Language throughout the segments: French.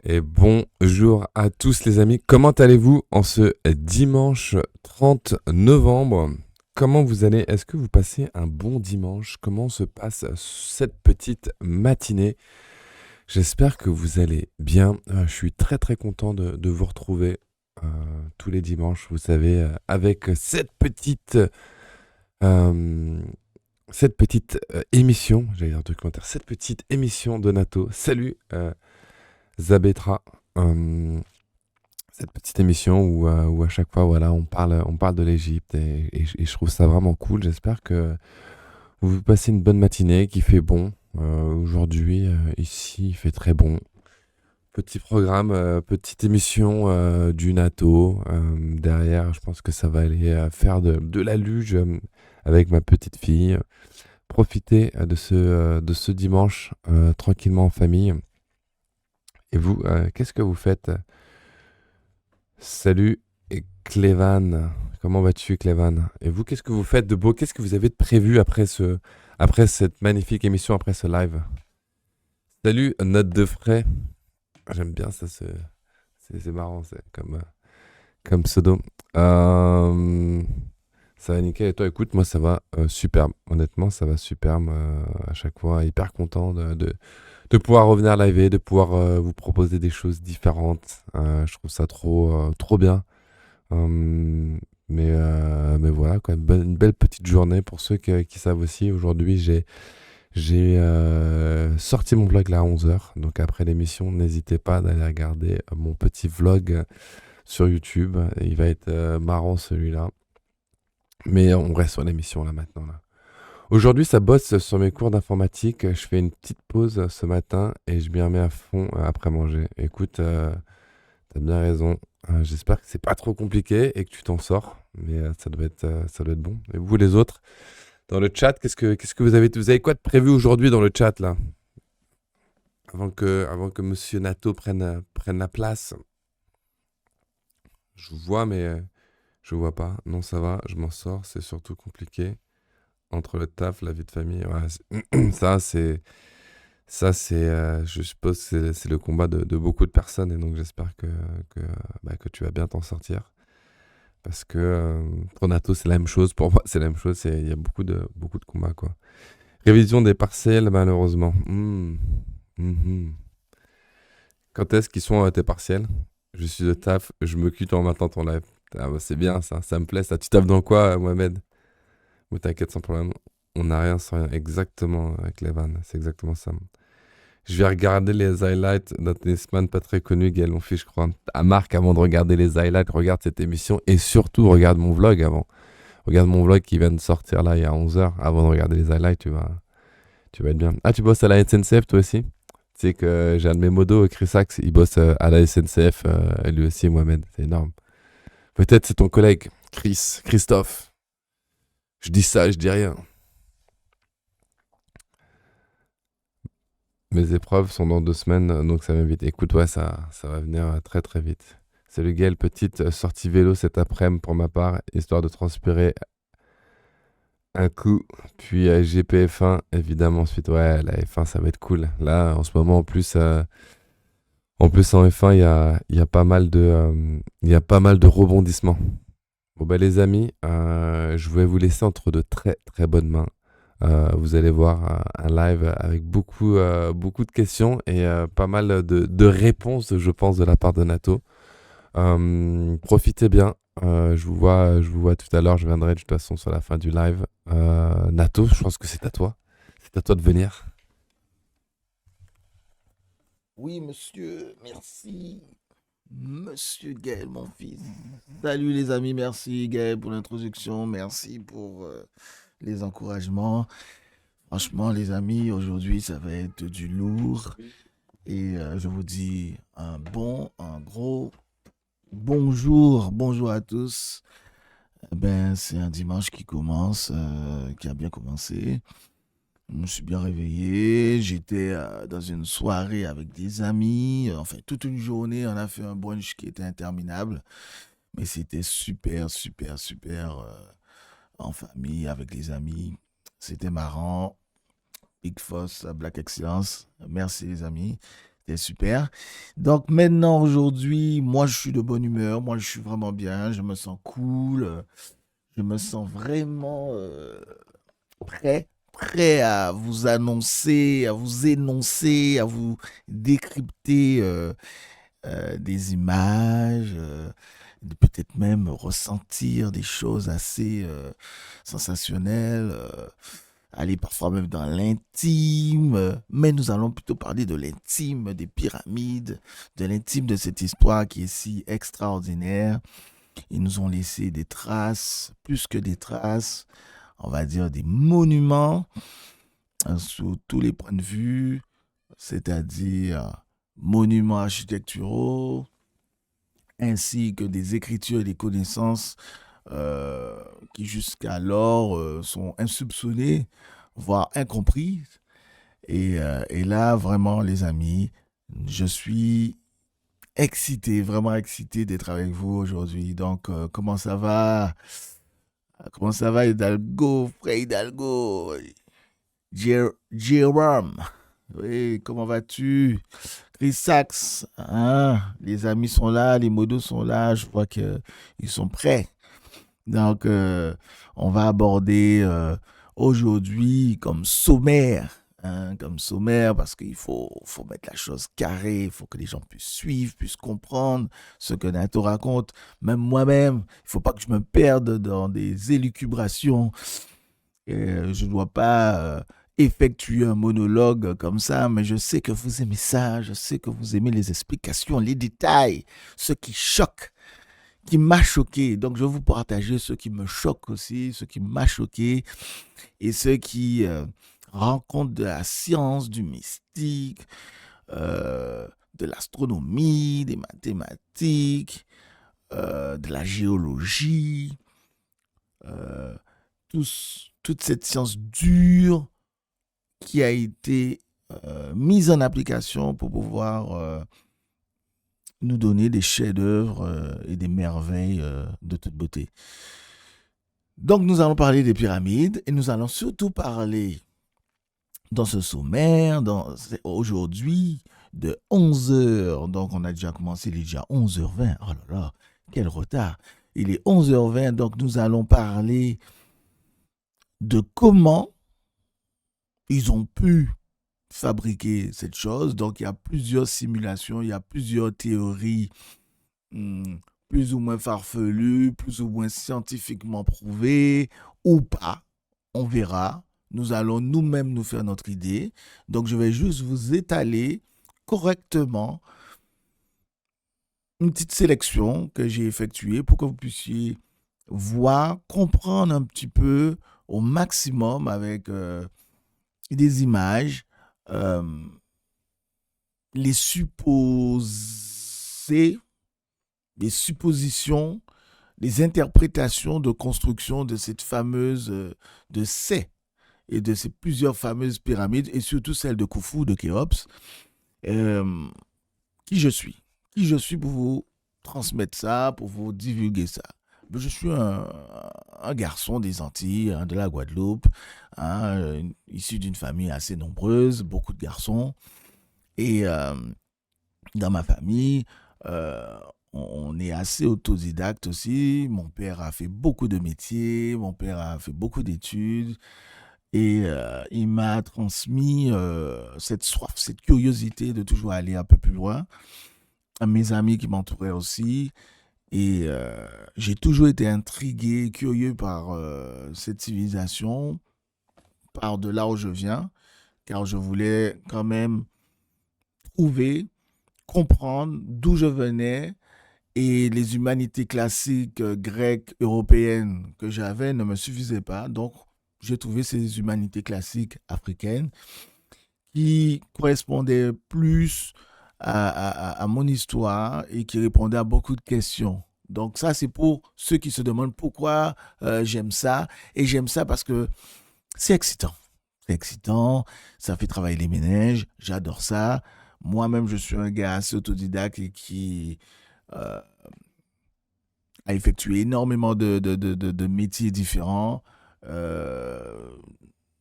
Et bonjour à tous les amis, comment allez-vous en ce dimanche 30 novembre? Comment vous allez? Est-ce que vous passez un bon dimanche? Comment se passe cette petite matinée? J'espère que vous allez bien. Je suis très très content de vous retrouver euh, tous les dimanches, vous savez, avec euh, cette petite émission, j'allais dire documentaire, cette petite émission de Nato. Salut Zabetra. Euh, Cette petite émission où à chaque fois, voilà, on parle de l'Égypte et je trouve ça vraiment cool. J'espère que vous passez une bonne matinée, qu'il fait bon. Aujourd'hui, ici, il fait très bon. Petit programme, petite émission du NATO. Derrière, je pense que ça va aller faire de la luge avec ma petite fille. Profiter de ce dimanche tranquillement en famille. Et vous, qu'est-ce que vous faites? Salut et Clévan. Comment vas-tu, Clévan? Et vous, qu'est-ce que vous faites de beau? Qu'est-ce que vous avez de prévu après cette magnifique émission, après ce live? Salut, note de frais. J'aime bien ça, c'est marrant, c'est comme pseudo. Euh, Ça va nickel. Et toi, écoute, moi, ça va superbe. Honnêtement, ça va superbe à chaque fois. Hyper content de pouvoir revenir live, de pouvoir vous proposer des choses différentes. Je trouve ça trop bien. Mais voilà, quand même, une belle petite journée pour ceux qui savent aussi. Aujourd'hui, j'ai sorti mon vlog là à 11 heures. Donc après l'émission, n'hésitez pas d'aller regarder mon petit vlog sur YouTube. Il va être marrant celui-là. Mais on reste sur l'émission là maintenant. Là. Aujourd'hui, ça bosse sur mes cours d'informatique. Je fais une petite pause ce matin et je m'y remets à fond après manger. Écoute, t'as bien raison. J'espère que c'est pas trop compliqué et que tu t'en sors. Mais ça doit être bon. Et vous, les autres, dans le chat, qu'est-ce que vous avez quoi de prévu aujourd'hui dans le chat là? Avant que Monsieur Nato prenne la place. Je vous vois, mais je vous vois pas. Non, ça va, je m'en sors. C'est surtout compliqué. Entre le taf, la vie de famille. Ouais, ça, je suppose, c'est le combat de beaucoup de personnes. Et donc, j'espère que tu vas bien t'en sortir. Parce que pour Nato, c'est la même chose. Pour moi, c'est la même chose. Il y a beaucoup de combats, quoi. Révision des partiels, malheureusement. Quand est-ce qu'ils sont tes partiels? Je suis de taf, je m'occupe en maintenant ton live. Ah, bah, c'est bien ça me plaît ça. Tu taffes dans quoi, Mohamed? Mais t'inquiète, sans problème. On n'a rien sans rien. Exactement, avec les vannes. C'est exactement ça. Je vais regarder les highlights d'un tennisman pas très connu, Gaël Monfils, je crois. À Marc, avant de regarder les highlights, regarde cette émission et surtout regarde mon vlog avant. Regarde mon vlog qui vient de sortir là il y a 11 heures. Avant de regarder les highlights, tu vas être bien. Ah, tu bosses à la SNCF toi aussi? Tu sais que j'ai un de mes modos, Chris Axe, il bosse à la SNCF, lui aussi, Mohamed. C'est énorme. Peut-être c'est ton collègue, Christophe. Je dis ça, je dis rien. Mes épreuves sont dans 2 semaines, donc ça va vite. Écoute, ouais, ça va venir très très vite. Salut Gaël, petite sortie vélo cet après-midi pour ma part, histoire de transpirer un coup. Puis GPF1, évidemment, ensuite, ouais, la F1, ça va être cool. Là, en ce moment, en plus en F1, il y a pas mal de rebondissements. Bon, bah, les amis, je vais vous laisser entre de très très bonnes mains. Vous allez voir un live avec beaucoup de questions et pas mal de réponses, je pense, de la part de Nato. Profitez bien. Je vous vois tout à l'heure. Je viendrai de toute façon sur la fin du live. Nato, je pense que c'est à toi. C'est à toi de venir. Oui, monsieur, merci. Monsieur Gaël, mon fils. Salut les amis, merci Gaël pour l'introduction, merci pour les encouragements. Franchement, les amis, aujourd'hui, ça va être du lourd. Et je vous dis un gros bonjour à tous. Ben, c'est un dimanche qui commence, qui a bien commencé. Je me suis bien réveillé, j'étais dans une soirée avec des amis, enfin toute une journée, on a fait un brunch qui était interminable, mais c'était super en famille, avec les amis. C'était marrant. Big Foss, Black Excellence, merci les amis. C'est super. Donc maintenant, aujourd'hui, moi, je suis de bonne humeur. Moi, je suis vraiment bien. Je me sens cool. Je me sens vraiment prêt à vous annoncer, à vous énoncer, à vous décrypter des images, peut-être même ressentir des choses assez sensationnelles, aller parfois même dans l'intime, mais nous allons plutôt parler de l'intime des pyramides, de l'intime de cette histoire qui est si extraordinaire. Ils nous ont laissé des traces, plus que des traces, on va dire des monuments sous tous les points de vue, c'est-à-dire monuments architecturaux, ainsi que des écritures et des connaissances qui jusqu'alors sont insoupçonnées, voire incomprises. Et là, vraiment, les amis, je suis excité, vraiment excité d'être avec vous aujourd'hui. Donc, comment ça va? Comment ça va, Hidalgo, frère Hidalgo? Jérôme, oui, comment vas-tu? Chris Sachs, hein? Les amis sont là, les modos sont là, je vois qu'ils sont prêts. Donc, on va aborder aujourd'hui comme sommaire, hein, comme sommaire, parce qu'il faut mettre la chose carrée, il faut que les gens puissent suivre, puissent comprendre ce que Nato raconte. Même moi-même, il ne faut pas que je me perde dans des élucubrations. Je ne dois pas effectuer un monologue comme ça, mais je sais que vous aimez ça, je sais que vous aimez les explications, les détails, ce qui choque, qui m'a choqué. Donc, je vais vous partager ce qui me choque aussi, ce qui m'a choqué et ce qui rencontre de la science, du mystique, de l'astronomie, des mathématiques, de la géologie, euh, toute cette science dure qui a été mise en application pour pouvoir nous donner des chefs-d'œuvre et des merveilles de toute beauté. Donc, nous allons parler des pyramides et nous allons surtout parler dans ce sommaire, aujourd'hui, de 11 heures. Donc, on a déjà commencé, il est déjà 11h20. Oh là là, quel retard. Il est 11h20, donc nous allons parler de comment ils ont pu fabriquer cette chose. Donc, il y a plusieurs simulations, il y a plusieurs théories plus ou moins farfelues, plus ou moins scientifiquement prouvées, ou pas. On verra. Nous allons nous-mêmes nous faire notre idée. Donc, je vais juste vous étaler correctement une petite sélection que j'ai effectuée pour que vous puissiez voir, comprendre un petit peu au maximum avec des images, euh, les supposés, les suppositions, les interprétations de construction de cette fameuse, de ces et de ces plusieurs fameuses pyramides, et surtout celle de Khufu, de Khéops. Euh, qui je suis? Qui je suis pour vous transmettre ça, pour vous divulguer ça? Je suis un garçon des Antilles, hein, de la Guadeloupe, hein, issu d'une famille assez nombreuse, beaucoup de garçons. Et dans ma famille, euh, on est assez autodidacte aussi. Mon père a fait beaucoup de métiers, mon père a fait beaucoup d'études. Et il m'a transmis cette soif, cette curiosité de toujours aller un peu plus loin. À mes amis qui m'entouraient aussi. Et j'ai toujours été intrigué, curieux par cette civilisation, par de là où je viens, car je voulais quand même trouver, comprendre d'où je venais. Et les humanités classiques grecques, européennes que j'avais ne me suffisaient pas. Donc, j'ai trouvé ces humanités classiques africaines qui correspondaient plus à mon histoire et qui répondaient à beaucoup de questions. Donc ça, c'est pour ceux qui se demandent pourquoi j'aime ça. Et j'aime ça parce que c'est excitant. C'est excitant, ça fait travailler les méninges, j'adore ça. Moi-même, je suis un gars assez autodidacte et qui euh, a effectué énormément de métiers différents, euh,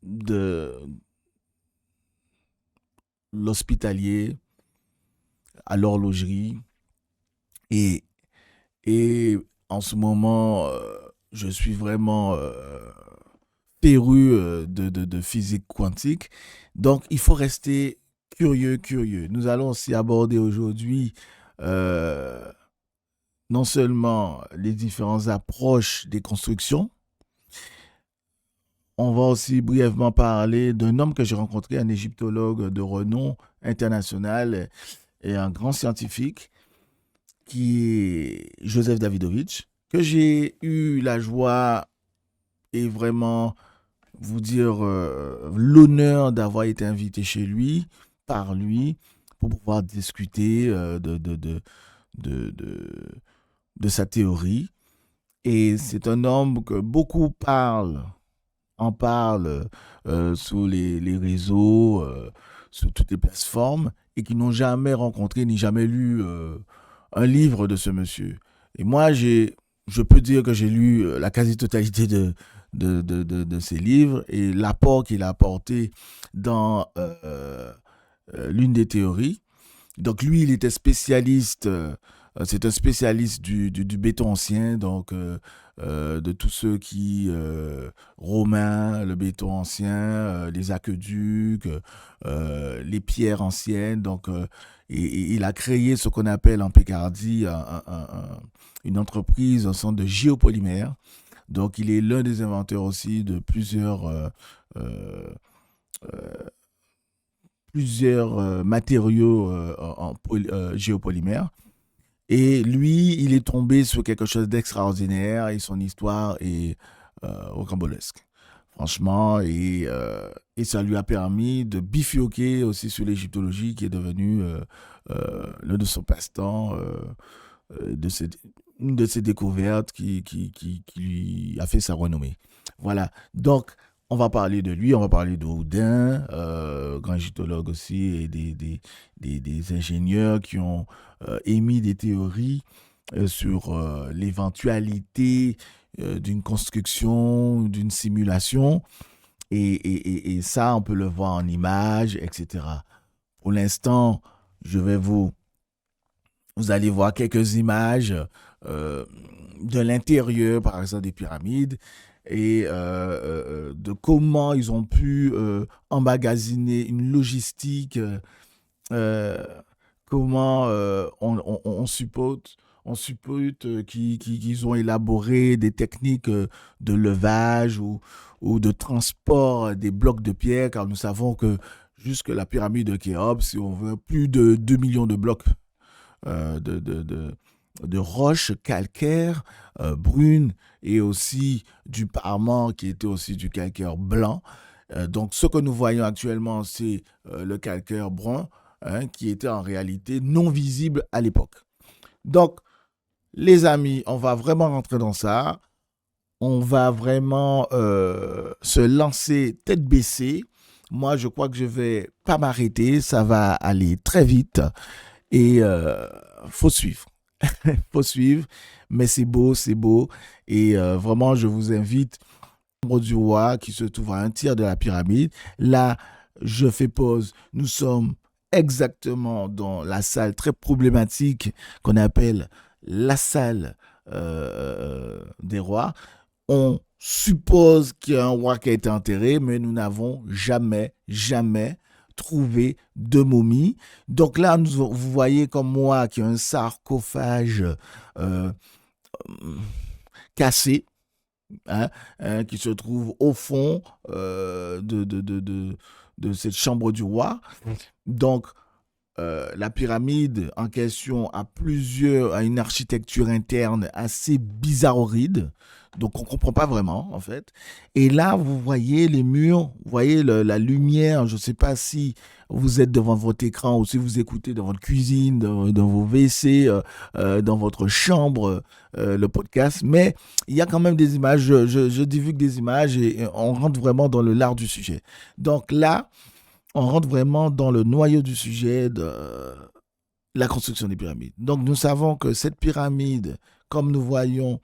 de l'hospitalier, à l'horlogerie. Et, et en ce moment, je suis vraiment féru de physique quantique. Donc, il faut rester curieux, curieux. Nous allons aussi aborder aujourd'hui euh, non seulement les différentes approches des constructions, on va aussi brièvement parler d'un homme que j'ai rencontré, un égyptologue de renom international et un grand scientifique qui est Joseph Davidovich, que j'ai eu la joie et vraiment vous dire l'honneur d'avoir été invité chez lui, par lui, pour pouvoir discuter de, de, de sa théorie. Et c'est un homme que beaucoup en parlent sur les réseaux, sur toutes les plateformes, et qui n'ont jamais rencontré ni jamais lu un livre de ce monsieur. Et moi, je peux dire que j'ai lu la quasi-totalité de ses livres et l'apport qu'il a apporté dans l'une des théories. Donc lui, il était spécialiste, c'est un spécialiste du béton ancien, donc de tous ceux qui, romains, le béton ancien, les aqueducs, les pierres anciennes. Donc, et il a créé ce qu'on appelle en Picardie une entreprise, un centre de géopolymère. Donc, il est l'un des inventeurs aussi de euh, euh, plusieurs matériaux géopolymères. Et lui, il est tombé sur quelque chose d'extraordinaire et son histoire est rocambolesque. Franchement, et ça lui a permis de bifurquer aussi sur l'égyptologie qui est devenue l'un de son passe-temps, de ses, une de ses découvertes qui lui a fait sa renommée. Voilà. Donc, on va parler de lui, on va parler de Houdin, grand égyptologue aussi, et des ingénieurs qui ont émis des théories sur l'éventualité d'une construction, d'une simulation. Et ça, on peut le voir en images, etc. Pour l'instant, je vais vous allez voir quelques images euh, de l'intérieur, par exemple, des pyramides et de comment ils ont pu emmagasiner une logistique, euh, comment on suppose qu'ils ont élaboré des techniques de levage ou de transport des blocs de pierre, car nous savons que jusque la pyramide de Khéops, si on veut, plus de 2 millions de blocs euh, de, de, de, de roches calcaires brunes et aussi du parement qui était aussi du calcaire blanc. Donc ce que nous voyons actuellement, c'est le calcaire brun, hein, qui était en réalité non visible à l'époque. Donc, les amis, on va vraiment rentrer dans ça. On va vraiment se lancer tête baissée. Moi, je crois que je vais pas m'arrêter. Ça va aller très vite. Et faut suivre. Faut suivre. Mais c'est beau, c'est beau. Et vraiment, je vous invite au du roi qui se trouve à un tiers de la pyramide. Là, je fais pause. Nous sommes exactement dans la salle très problématique qu'on appelle la salle des rois. On suppose qu'il y a un roi qui a été enterré, mais nous n'avons jamais, jamais trouvé de momie. Donc là, vous voyez comme moi qu'il y a un sarcophage euh, cassé, hein, hein, qui se trouve au fond de cette chambre du roi. Donc, la pyramide en question a une architecture interne assez bizarroïde. Donc, on ne comprend pas vraiment, en fait. Et là, vous voyez les murs, vous voyez la lumière. Je ne sais pas si vous êtes devant votre écran ou si vous écoutez dans votre cuisine, dans vos WC, dans votre chambre, le podcast. Mais il y a quand même des images. Je divulgue des images et on rentre vraiment dans le lard du sujet. Donc là, on rentre vraiment dans le noyau du sujet de la construction des pyramides. Donc nous savons que cette pyramide, comme nous voyons,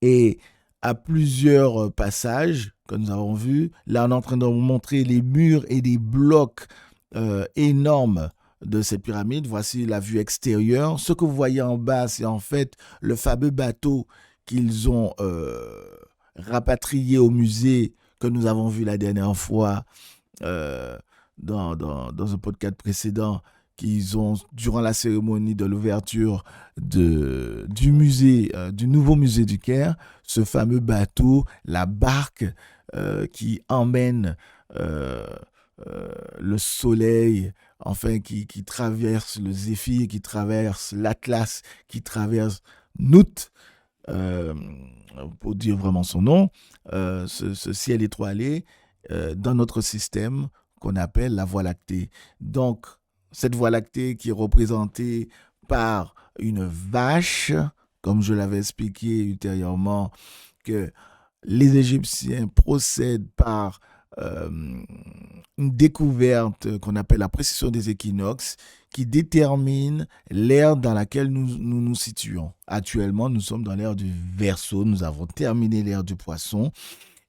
est à plusieurs passages que nous avons vus. Là, on est en train de vous montrer les murs et des blocs énormes de cette pyramide. Voici la vue extérieure. Ce que vous voyez en bas, c'est en fait le fameux bateau qu'ils ont rapatrié au musée que nous avons vu la dernière fois euh, dans un podcast précédent, qu'ils ont, durant la cérémonie de l'ouverture du musée, du nouveau musée du Caire, ce fameux bateau, la barque qui emmène euh, le soleil, enfin qui traverse le Zéphyr, qui traverse l'Atlas, qui traverse Nout, euh, pour dire vraiment son nom, ce ciel étoilé dans notre système qu'on appelle la Voie lactée. Donc, cette Voie lactée qui est représentée par une vache, comme je l'avais expliqué ultérieurement, que les Égyptiens procèdent par euh, une découverte qu'on appelle la précision des équinoxes, qui détermine l'ère dans laquelle nous situons. Actuellement, nous sommes dans l'ère du Verseau, nous avons terminé l'ère du Poisson.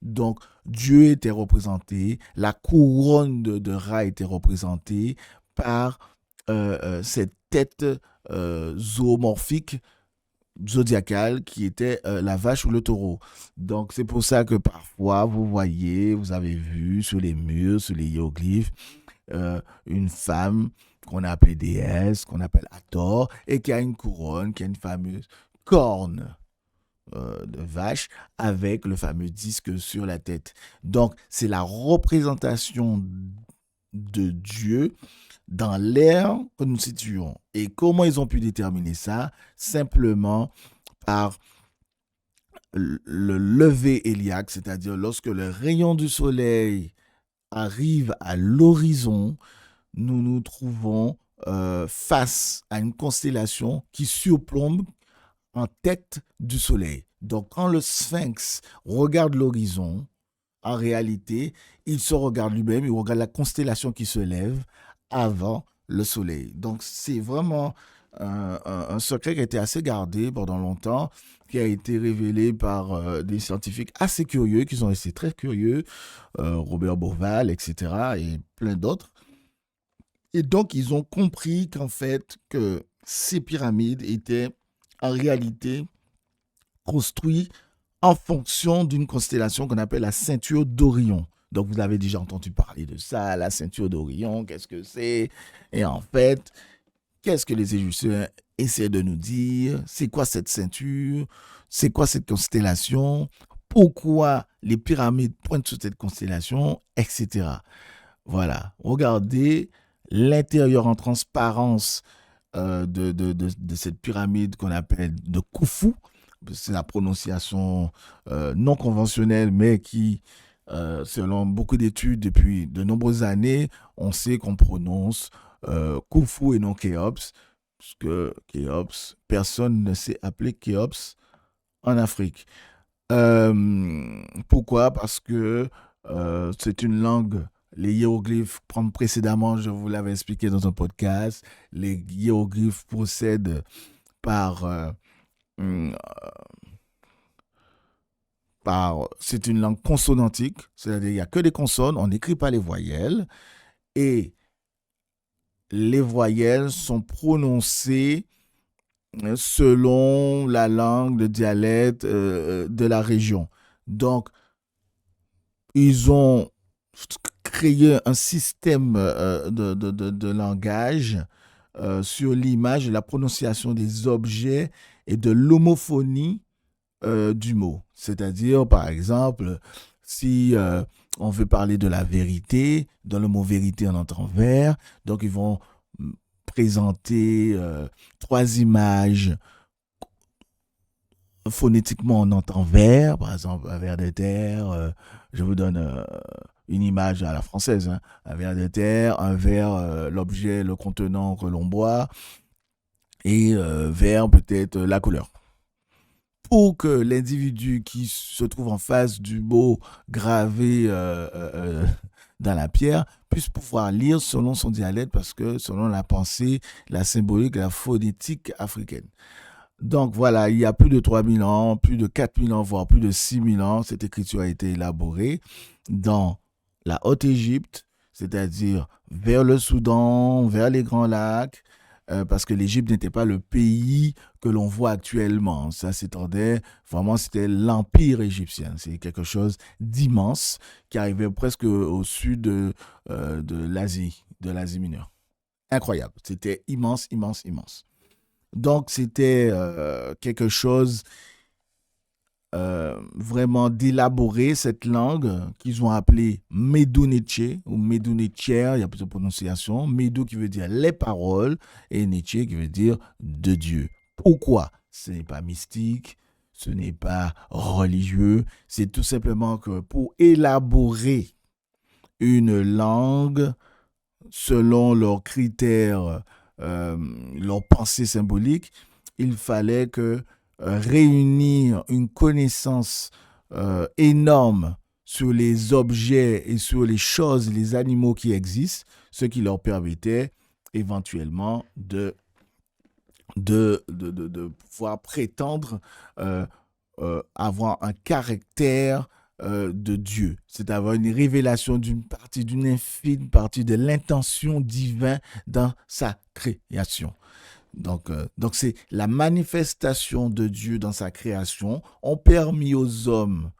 Donc, Dieu était représenté, la couronne de Ra était représentée par cette tête zoomorphique zodiacale qui était la vache ou le taureau. Donc, c'est pour ça que parfois, vous avez vu sur les murs, sur les hiéroglyphes, une femme qu'on a appelée déesse, qu'on appelle Hathor, et qui a une couronne, qui a une fameuse corne de vache avec le fameux disque sur la tête. Donc, c'est la représentation de Dieu dans l'ère que nous situons. Et comment ils ont pu déterminer ça? Simplement par le lever héliaque, c'est-à-dire lorsque le rayon du soleil arrive à l'horizon, nous nous trouvons face à une constellation qui surplombe en tête du soleil. Donc, quand le sphinx regarde l'horizon, en réalité, il se regarde lui-même, il regarde la constellation qui se lève avant le soleil. Donc, c'est vraiment un secret qui a été assez gardé pendant longtemps, qui a été révélé par des scientifiques assez curieux, qui sont restés très curieux, Robert Bauval, etc., et plein d'autres. Et donc, ils ont compris qu'en fait, que ces pyramides étaient en réalité construites en fonction d'une constellation qu'on appelle la ceinture d'Orion. Donc, vous avez déjà entendu parler de ça, la ceinture d'Orion, qu'est-ce que c'est? Et en fait, qu'est-ce que les Égyptiens essaient de nous dire? C'est quoi cette ceinture? C'est quoi cette constellation? Pourquoi les pyramides pointent sur cette constellation? Etc. Voilà. Regardez l'intérieur en transparence de cette pyramide qu'on appelle de Khufu. C'est la prononciation non conventionnelle, mais qui, selon beaucoup d'études depuis de nombreuses années, on sait qu'on prononce Khufu et non Khéops, parce que Khéops, personne ne sait appeler Khéops en Afrique. Pourquoi? Parce que c'est une langue. Les hiéroglyphes, comme précédemment, je vous l'avais expliqué dans un podcast, les hiéroglyphes procèdent par, c'est une langue consonantique, c'est-à-dire il n'y a que des consonnes, on n'écrit pas les voyelles, et les voyelles sont prononcées selon la langue, le dialecte de la région. Donc, ils ont créé un système de langage sur l'image et la prononciation des objets et de l'homophonie du mot. C'est-à-dire, par exemple, si on veut parler de la vérité, dans le mot vérité, on entend vers, donc ils vont présenter 3 images. Phonétiquement, on entend vers, par exemple, un vers de terre. Je vous donne une image à la française, hein. Un ver de terre, un verre, l'objet, le contenant que l'on boit, et vert peut-être la couleur. Pour que l'individu qui se trouve en face du mot gravé dans la pierre puisse pouvoir lire selon son dialecte, parce que selon la pensée, la symbolique, la phonétique africaine. Donc voilà, il y a plus de 3000 ans, plus de 4000 ans, voire plus de 6000 ans, cette écriture a été élaborée dans la Haute-Égypte. c'est-à-dire vers le Soudan, vers les Grands Lacs, parce que l'Égypte n'était pas le pays que l'on voit actuellement. Ça s'étendait, vraiment, c'était l'Empire égyptien. C'est quelque chose d'immense qui arrivait presque au sud de l'Asie mineure. Incroyable. C'était immense, immense, immense. Donc, c'était quelque chose vraiment d'élaborer cette langue qu'ils ont appelée Médo-Nétché ou Médo-Nétchère, il y a plusieurs prononciations. Médo qui veut dire les paroles et Nétché qui veut dire de Dieu. Pourquoi? Ce n'est pas mystique, ce n'est pas religieux, c'est tout simplement que pour élaborer une langue selon leurs critères, leurs pensées symboliques, il fallait que réunir une connaissance énorme sur les objets et sur les choses, les animaux qui existent, ce qui leur permettait éventuellement de pouvoir prétendre avoir un caractère de Dieu. C'est avoir une révélation d'une infime partie de l'intention divine dans sa création. Donc c'est la manifestation de Dieu dans sa création ont permis aux hommes,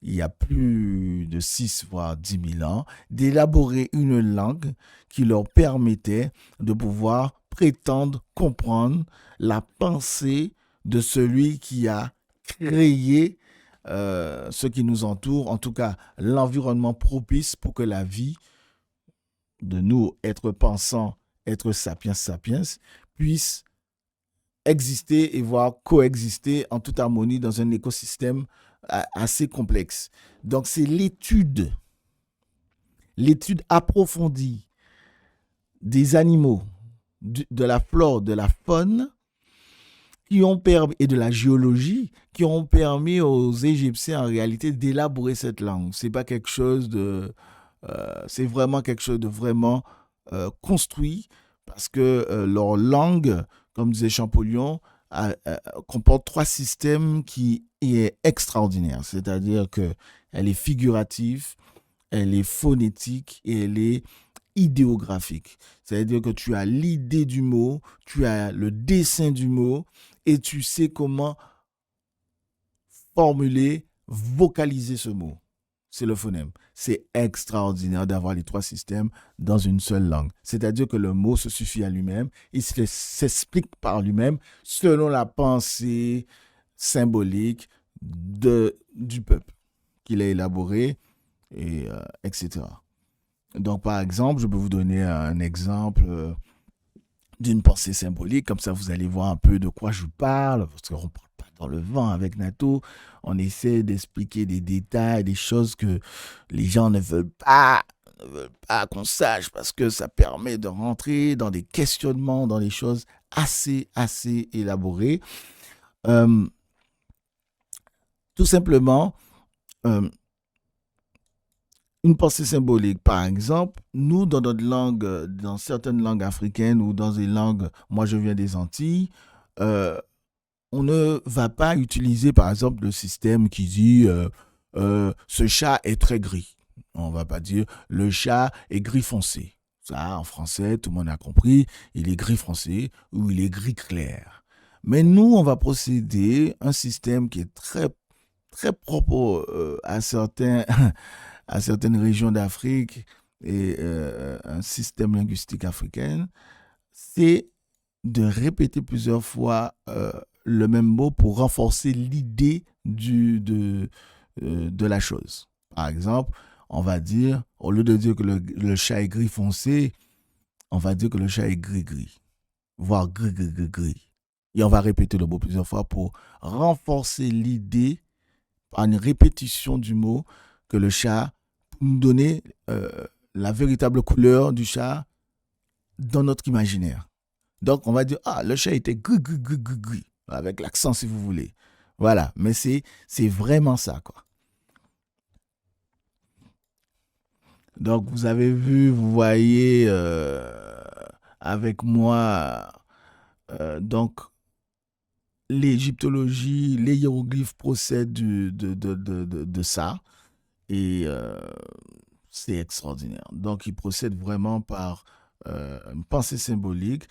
il y a plus de 6 voire 10 000 ans, d'élaborer une langue qui leur permettait de pouvoir prétendre comprendre la pensée de celui qui a créé ce qui nous entoure, en tout cas l'environnement propice pour que la vie de nous, êtres pensants, êtres sapiens sapiens, puisse exister et voire coexister en toute harmonie dans un écosystème assez complexe. Donc c'est l'étude approfondie des animaux, de la flore, de la faune, qui ont permis, et de la géologie, qui ont permis aux Égyptiens en réalité d'élaborer cette langue. C'est pas quelque chose c'est vraiment quelque chose de vraiment construit, parce que leur langue, comme disait Champollion, comporte 3 systèmes qui est extraordinaire. C'est-à-dire que elle est figurative, elle est phonétique et elle est idéographique. C'est-à-dire que tu as l'idée du mot, tu as le dessin du mot et tu sais comment formuler, vocaliser ce mot. C'est le phonème. C'est extraordinaire d'avoir les 3 systèmes dans une seule langue. C'est-à-dire que le mot se suffit à lui-même, il s'explique par lui-même selon la pensée symbolique du peuple qu'il a élaboré, etc. Donc, par exemple, je peux vous donner un exemple d'une pensée symbolique, comme ça vous allez voir un peu de quoi je parle, parce qu'on ne parle pas dans le vent avec Nato, on essaie d'expliquer des détails, des choses que les gens ne veulent pas qu'on sache, parce que ça permet de rentrer dans des questionnements, dans des choses assez élaborées. Tout simplement, une pensée symbolique, par exemple, nous, dans notre langue, dans certaines langues africaines ou dans des langues, moi je viens des Antilles, on ne va pas utiliser, par exemple, le système qui dit ce chat est très gris. On ne va pas dire le chat est gris foncé. Ça, en français, tout le monde a compris, il est gris foncé ou il est gris clair. Mais nous, on va procéder à un système qui est très, très propre à certaines régions d'Afrique et un système linguistique africain, c'est de répéter plusieurs fois le même mot pour renforcer l'idée de la chose. Par exemple, on va dire, au lieu de dire que le chat est gris foncé, on va dire que le chat est gris-gris, voire gris-gris-gris-gris. Et on va répéter le mot plusieurs fois pour renforcer l'idée par une répétition du mot que le chat, pour nous donner la véritable couleur du chat dans notre imaginaire. Donc, on va dire, le chat était gris, gris, gris, gris, gris, avec l'accent si vous voulez. Voilà, mais c'est vraiment ça, quoi. Donc, vous avez vu, vous voyez avec moi, donc, l'égyptologie, les hiéroglyphes procèdent de ça. Et C'est extraordinaire. Donc, il procède vraiment par une pensée symbolique.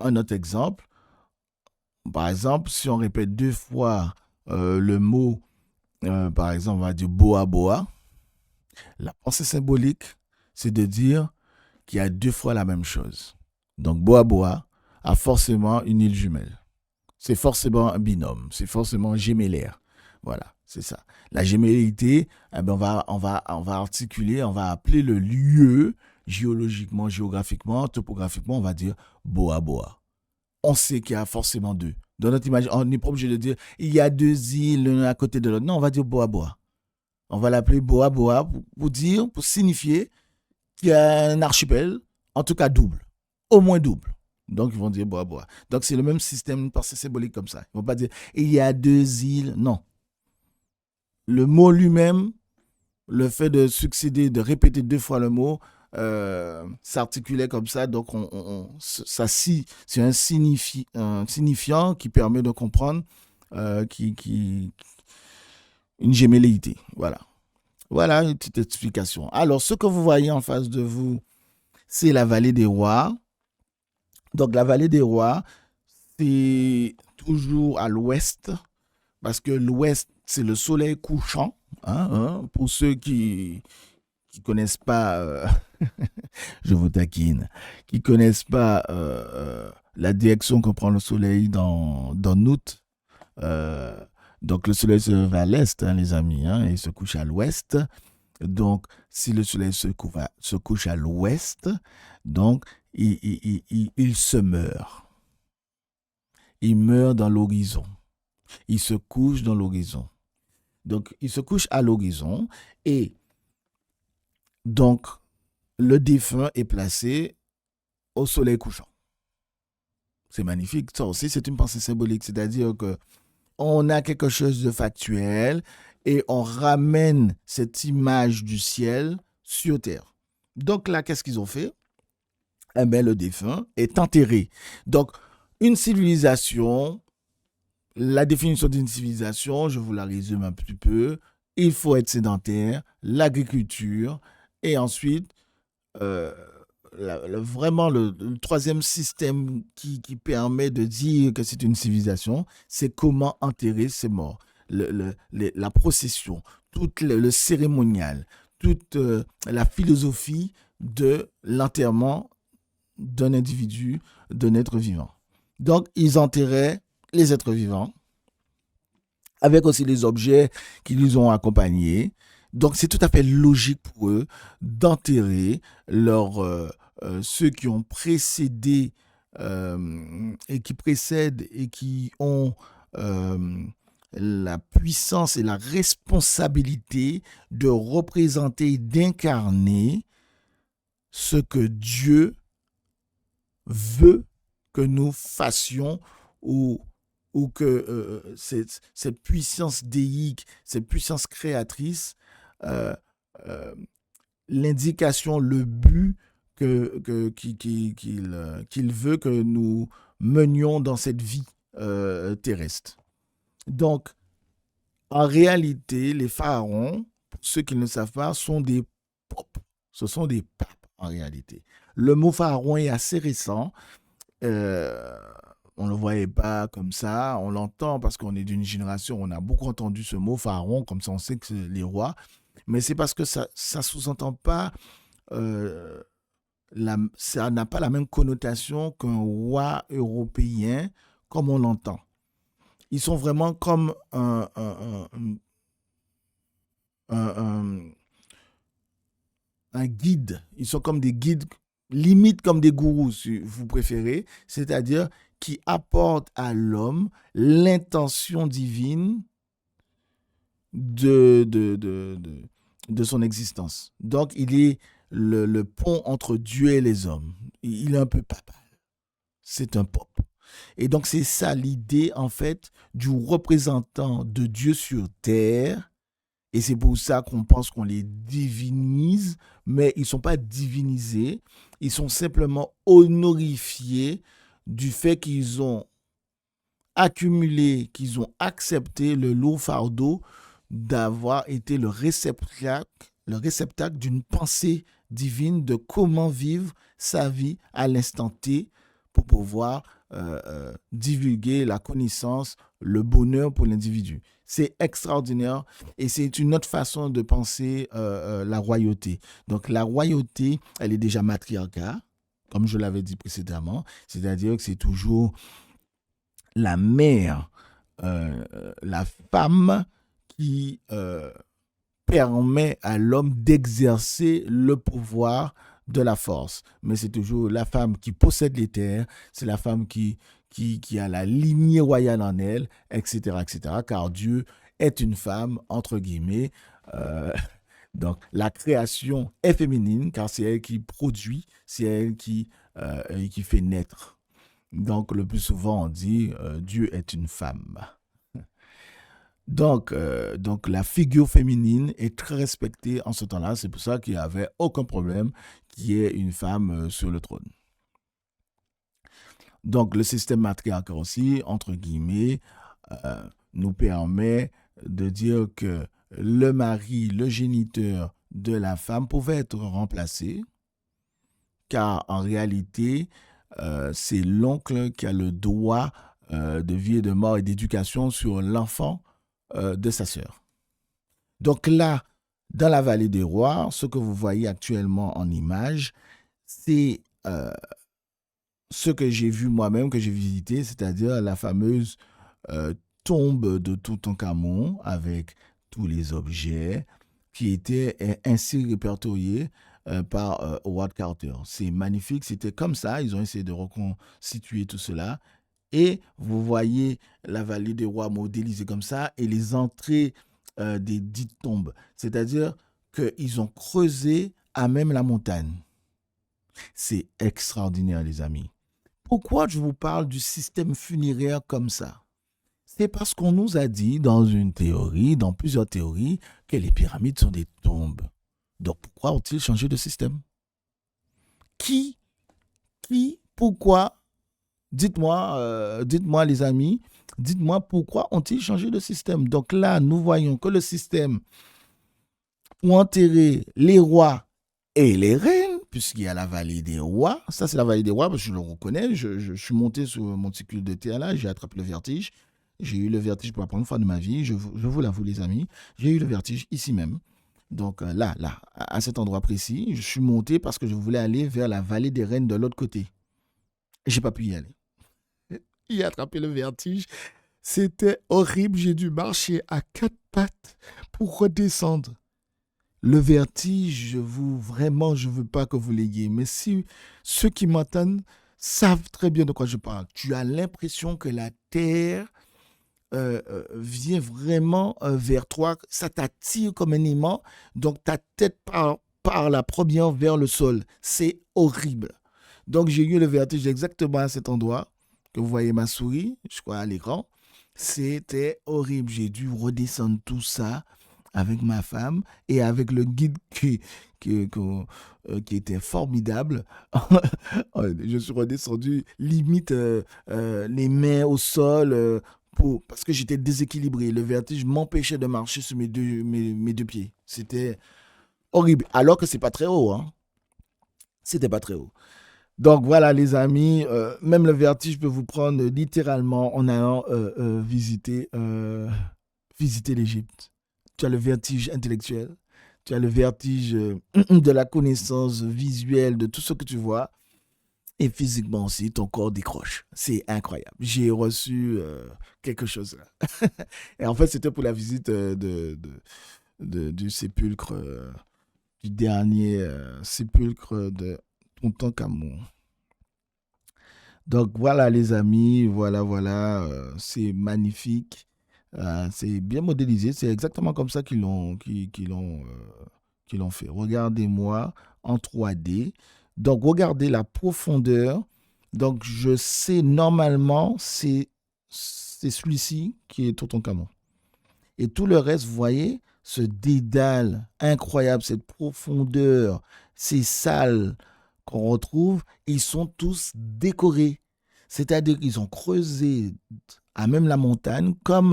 Un autre exemple, par exemple, si on répète 2 fois le mot, par exemple, on va dire boa boa, la pensée symbolique, c'est de dire qu'il y a 2 fois la même chose. Donc, boa boa a forcément une île jumelle. C'est forcément un binôme, c'est forcément gémellaire. Voilà, c'est ça. La gémellité, eh ben on va articuler, on va appeler le lieu géologiquement, géographiquement, topographiquement, on va dire boa boa. On sait qu'il y a forcément 2. Dans notre image, on n'est pas obligé de dire il y a 2 îles l'une à côté de l'autre. Non, on va dire boa boa. On va l'appeler boa boa pour dire, pour signifier qu'il y a un archipel, en tout cas double, au moins double. Donc, ils vont dire boa boa. Donc, c'est le même système de pensée symbolique comme ça. Ils ne vont pas dire il y a 2 îles. Non. Le mot lui-même, le fait de succéder, de répéter 2 fois le mot, s'articulait comme ça. Donc, c'est un signifiant qui permet de comprendre une gémelléité. Voilà. Voilà une petite explication. Alors, ce que vous voyez en face de vous, c'est la vallée des rois. Donc, la vallée des rois, c'est toujours à l'ouest, parce que l'ouest, c'est le soleil couchant. Pour ceux qui connaissent pas, je vous taquine, qui connaissent pas la direction que prend le soleil dans août. Euh, donc, le soleil se lève à l'est, les amis, et se couche à l'ouest. Donc, si le soleil se couche à l'ouest, donc, il se meurt. Il meurt dans l'horizon. Il se couche dans l'horizon. Donc, il se couche à l'horizon et donc, le défunt est placé au soleil couchant. C'est magnifique. Ça aussi, c'est une pensée symbolique. C'est-à-dire que on a quelque chose de factuel et on ramène cette image du ciel sur terre. Donc là, qu'est-ce qu'ils ont fait? Eh bien, le défunt est enterré. Donc, une civilisation, la définition d'une civilisation, je vous la résume un petit peu. Il faut être sédentaire, l'agriculture, et ensuite, euh, vraiment le troisième système qui permet de dire que c'est une civilisation, c'est comment enterrer ses morts. La procession, tout le cérémonial, toute la philosophie de l'enterrement d'un individu, d'un être vivant. Donc, ils enterraient les êtres vivants, avec aussi les objets qui les ont accompagnés. Donc, c'est tout à fait logique pour eux d'enterrer ceux qui ont précédé et qui précèdent et qui ont la puissance et la responsabilité de représenter, d'incarner ce que Dieu veut que nous fassions ou que cette puissance déique, cette puissance créatrice, euh, euh, l'indication, le but qu'il veut que nous menions dans cette vie terrestre. Donc, en réalité, les pharaons, pour ceux qui ne le savent pas, sont des popes. Ce sont des papes, en réalité. Le mot pharaon est assez récent. On ne le voyait pas comme ça. On l'entend parce qu'on est d'une génération où on a beaucoup entendu ce mot pharaon, comme ça on sait que c'est les rois. Mais c'est parce que ça sous-entend pas, ça n'a pas la même connotation qu'un roi européen comme on l'entend. Ils sont vraiment comme un guide. Ils sont comme des guides, limite comme des gourous, si vous préférez, c'est-à-dire qui apportent à l'homme l'intention divine de son existence. Donc, il est le pont entre Dieu et les hommes. Il est un peu papal. C'est un pope. Et donc, c'est ça l'idée, en fait, du représentant de Dieu sur terre. Et c'est pour ça qu'on pense qu'on les divinise, mais ils ne sont pas divinisés. Ils sont simplement honorifiés du fait qu'ils ont accumulé, qu'ils ont accepté le lourd fardeau d'avoir été le réceptacle le réceptacle d'une pensée divine de comment vivre sa vie à l'instant T pour pouvoir divulguer la connaissance, le bonheur pour l'individu. C'est extraordinaire et c'est une autre façon de penser la royauté. Donc la royauté, elle est déjà matriarcale, comme je l'avais dit précédemment, c'est-à-dire que c'est toujours la mère, la femme qui permet à l'homme d'exercer le pouvoir de la force. Mais c'est toujours la femme qui possède les terres, c'est la femme qui a la lignée royale en elle, etc., etc., car Dieu est une femme, entre guillemets. Donc, la création est féminine, car c'est elle qui produit, c'est elle qui fait naître. Donc, le plus souvent, on dit Dieu est une femme. Donc, la figure féminine est très respectée en ce temps-là. C'est pour ça qu'il n'y avait aucun problème qu'il y ait une femme sur le trône. Donc, le système matriarcal aussi, entre guillemets, nous permet de dire que le mari, le géniteur de la femme pouvait être remplacé, car en réalité, c'est l'oncle qui a le droit de vie et de mort et d'éducation sur l'enfant de sa sœur. Donc là, dans la vallée des rois, ce que vous voyez actuellement en image, c'est ce que j'ai vu moi-même, que j'ai visité, c'est-à-dire la fameuse tombe de Toutankhamon avec tous les objets qui étaient ainsi répertoriés par Howard Carter. C'est magnifique, c'était comme ça, ils ont essayé de reconstituer tout cela. Et vous voyez la vallée des rois modélisée comme ça et les entrées des dites tombes. C'est-à-dire qu'ils ont creusé à même la montagne. C'est extraordinaire, les amis. Pourquoi je vous parle du système funéraire comme ça? C'est parce qu'on nous a dit dans une théorie, dans plusieurs théories, que les pyramides sont des tombes. Donc pourquoi ont-ils changé de système? Qui, pourquoi? Dites-moi les amis, dites-moi pourquoi ont-ils changé de système. Donc là, nous voyons que le système pour enterrer les rois et les reines, puisqu'il y a la vallée des rois, ça c'est la vallée des rois, parce que je le reconnais, je suis monté sur mon monticule de terre là, j'ai attrapé le vertige, j'ai eu le vertige pour la première fois de ma vie, je vous l'avoue les amis, j'ai eu le vertige ici même. Donc là, à cet endroit précis, je suis monté parce que je voulais aller vers la vallée des reines de l'autre côté. Et j'ai pas pu y aller. Il a attrapé le vertige. C'était horrible. J'ai dû marcher à 4 pattes pour redescendre. Le vertige, vraiment, je ne veux pas que vous l'ayez. Mais si ceux qui m'entendent savent très bien de quoi je parle, tu as l'impression que la terre vient vraiment vers toi. Ça t'attire comme un aimant. Donc ta tête part la première vers le sol. C'est horrible. Donc j'ai eu le vertige exactement à cet endroit que vous voyez ma souris, je crois à l'écran. C'était horrible. J'ai dû redescendre tout ça avec ma femme et avec le guide qui était formidable. Je suis redescendu limite les mains au sol parce que j'étais déséquilibré. Le vertige m'empêchait de marcher sur mes deux pieds. C'était horrible. Alors que c'est pas très haut. Hein. C'était pas très haut. Donc voilà les amis, même le vertige peut vous prendre littéralement en allant visiter l'Égypte. Tu as le vertige intellectuel, tu as le vertige de la connaissance visuelle de tout ce que tu vois. Et physiquement aussi, ton corps décroche. C'est incroyable. J'ai reçu quelque chose là. Et en fait, c'était pour la visite du sépulcre, du dernier sépulcre de Toutankhamon. Donc voilà les amis, voilà, c'est magnifique, c'est bien modélisé, c'est exactement comme ça qu'ils l'ont fait. Regardez-moi en 3D. Donc regardez la profondeur. Donc je sais normalement c'est celui-ci qui est Toutankhamon. Et tout le reste, vous voyez, ce dédale incroyable, cette profondeur, ces salles qu'on retrouve, ils sont tous décorés. C'est-à-dire qu'ils ont creusé à même la montagne, comme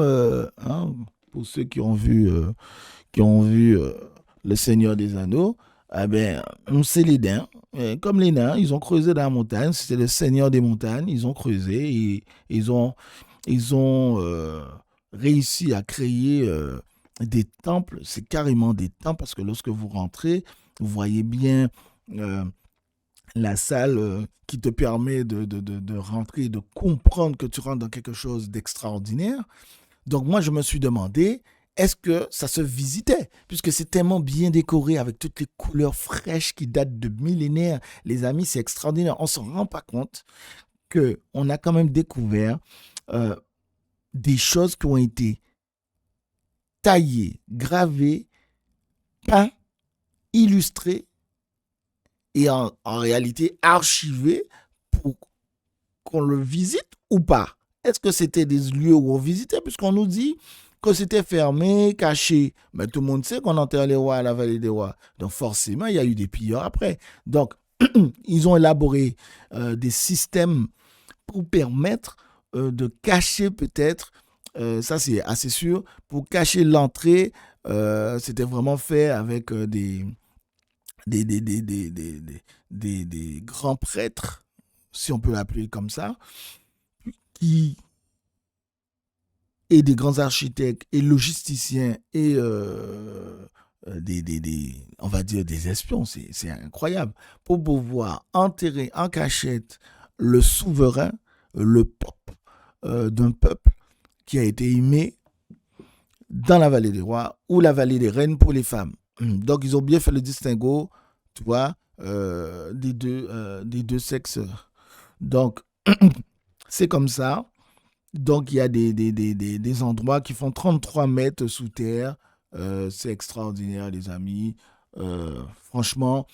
pour ceux qui ont vu le Seigneur des Anneaux, eh ben, c'est les nains. Comme les nains, ils ont creusé dans la montagne. C'était le Seigneur des montagnes. Ils ont creusé et ils ont, ils ont réussi à créer des temples. C'est carrément des temples parce que lorsque vous rentrez, vous voyez bien euh, la salle qui te permet de rentrer, de comprendre que tu rentres dans quelque chose d'extraordinaire. Donc moi, je me suis demandé, est-ce que ça se visitait? Puisque c'est tellement bien décoré avec toutes les couleurs fraîches qui datent de millénaires. Les amis, c'est extraordinaire. On ne se rend pas compte qu'on a quand même découvert euh, des choses qui ont été taillées, gravées, peintes, illustrées et en réalité archivées pour qu'on le visite ou pas? Est-ce que c'était des lieux où on visitait? Puisqu'on nous dit que c'était fermé, caché. Mais tout le monde sait qu'on enterre les rois à la vallée des rois. Donc forcément, il y a eu des pilleurs après. Donc, ils ont élaboré des systèmes pour permettre de cacher peut-être, ça c'est assez sûr, pour cacher l'entrée, c'était vraiment fait avec des, des, des, des, des, des, des grands prêtres, si on peut l'appeler comme ça, qui et des grands architectes et logisticiens et on va dire des espions, c'est incroyable, pour pouvoir enterrer en cachette le souverain, le pape d'un peuple qui a été aimé dans la vallée des rois ou la vallée des reines pour les femmes. Donc ils ont bien fait le distinguo, tu vois, des deux sexes. Donc c'est comme ça. Donc, il y a des endroits qui font 33 mètres sous terre. C'est extraordinaire, les amis. Franchement,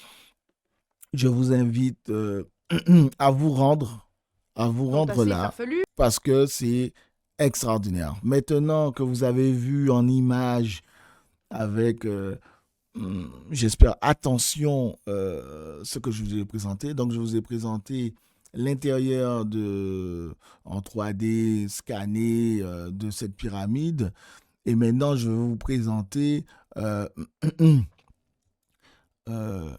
je vous invite à vous rendre, à vous Sont rendre assez là, farfelus. parce que c'est extraordinaire. Maintenant que vous avez vu en image avec, j'espère, attention, ce que je vous ai présenté. Donc, je vous ai présenté l'intérieur en 3D scanné de cette pyramide. Et maintenant, je vais vous présenter euh, euh,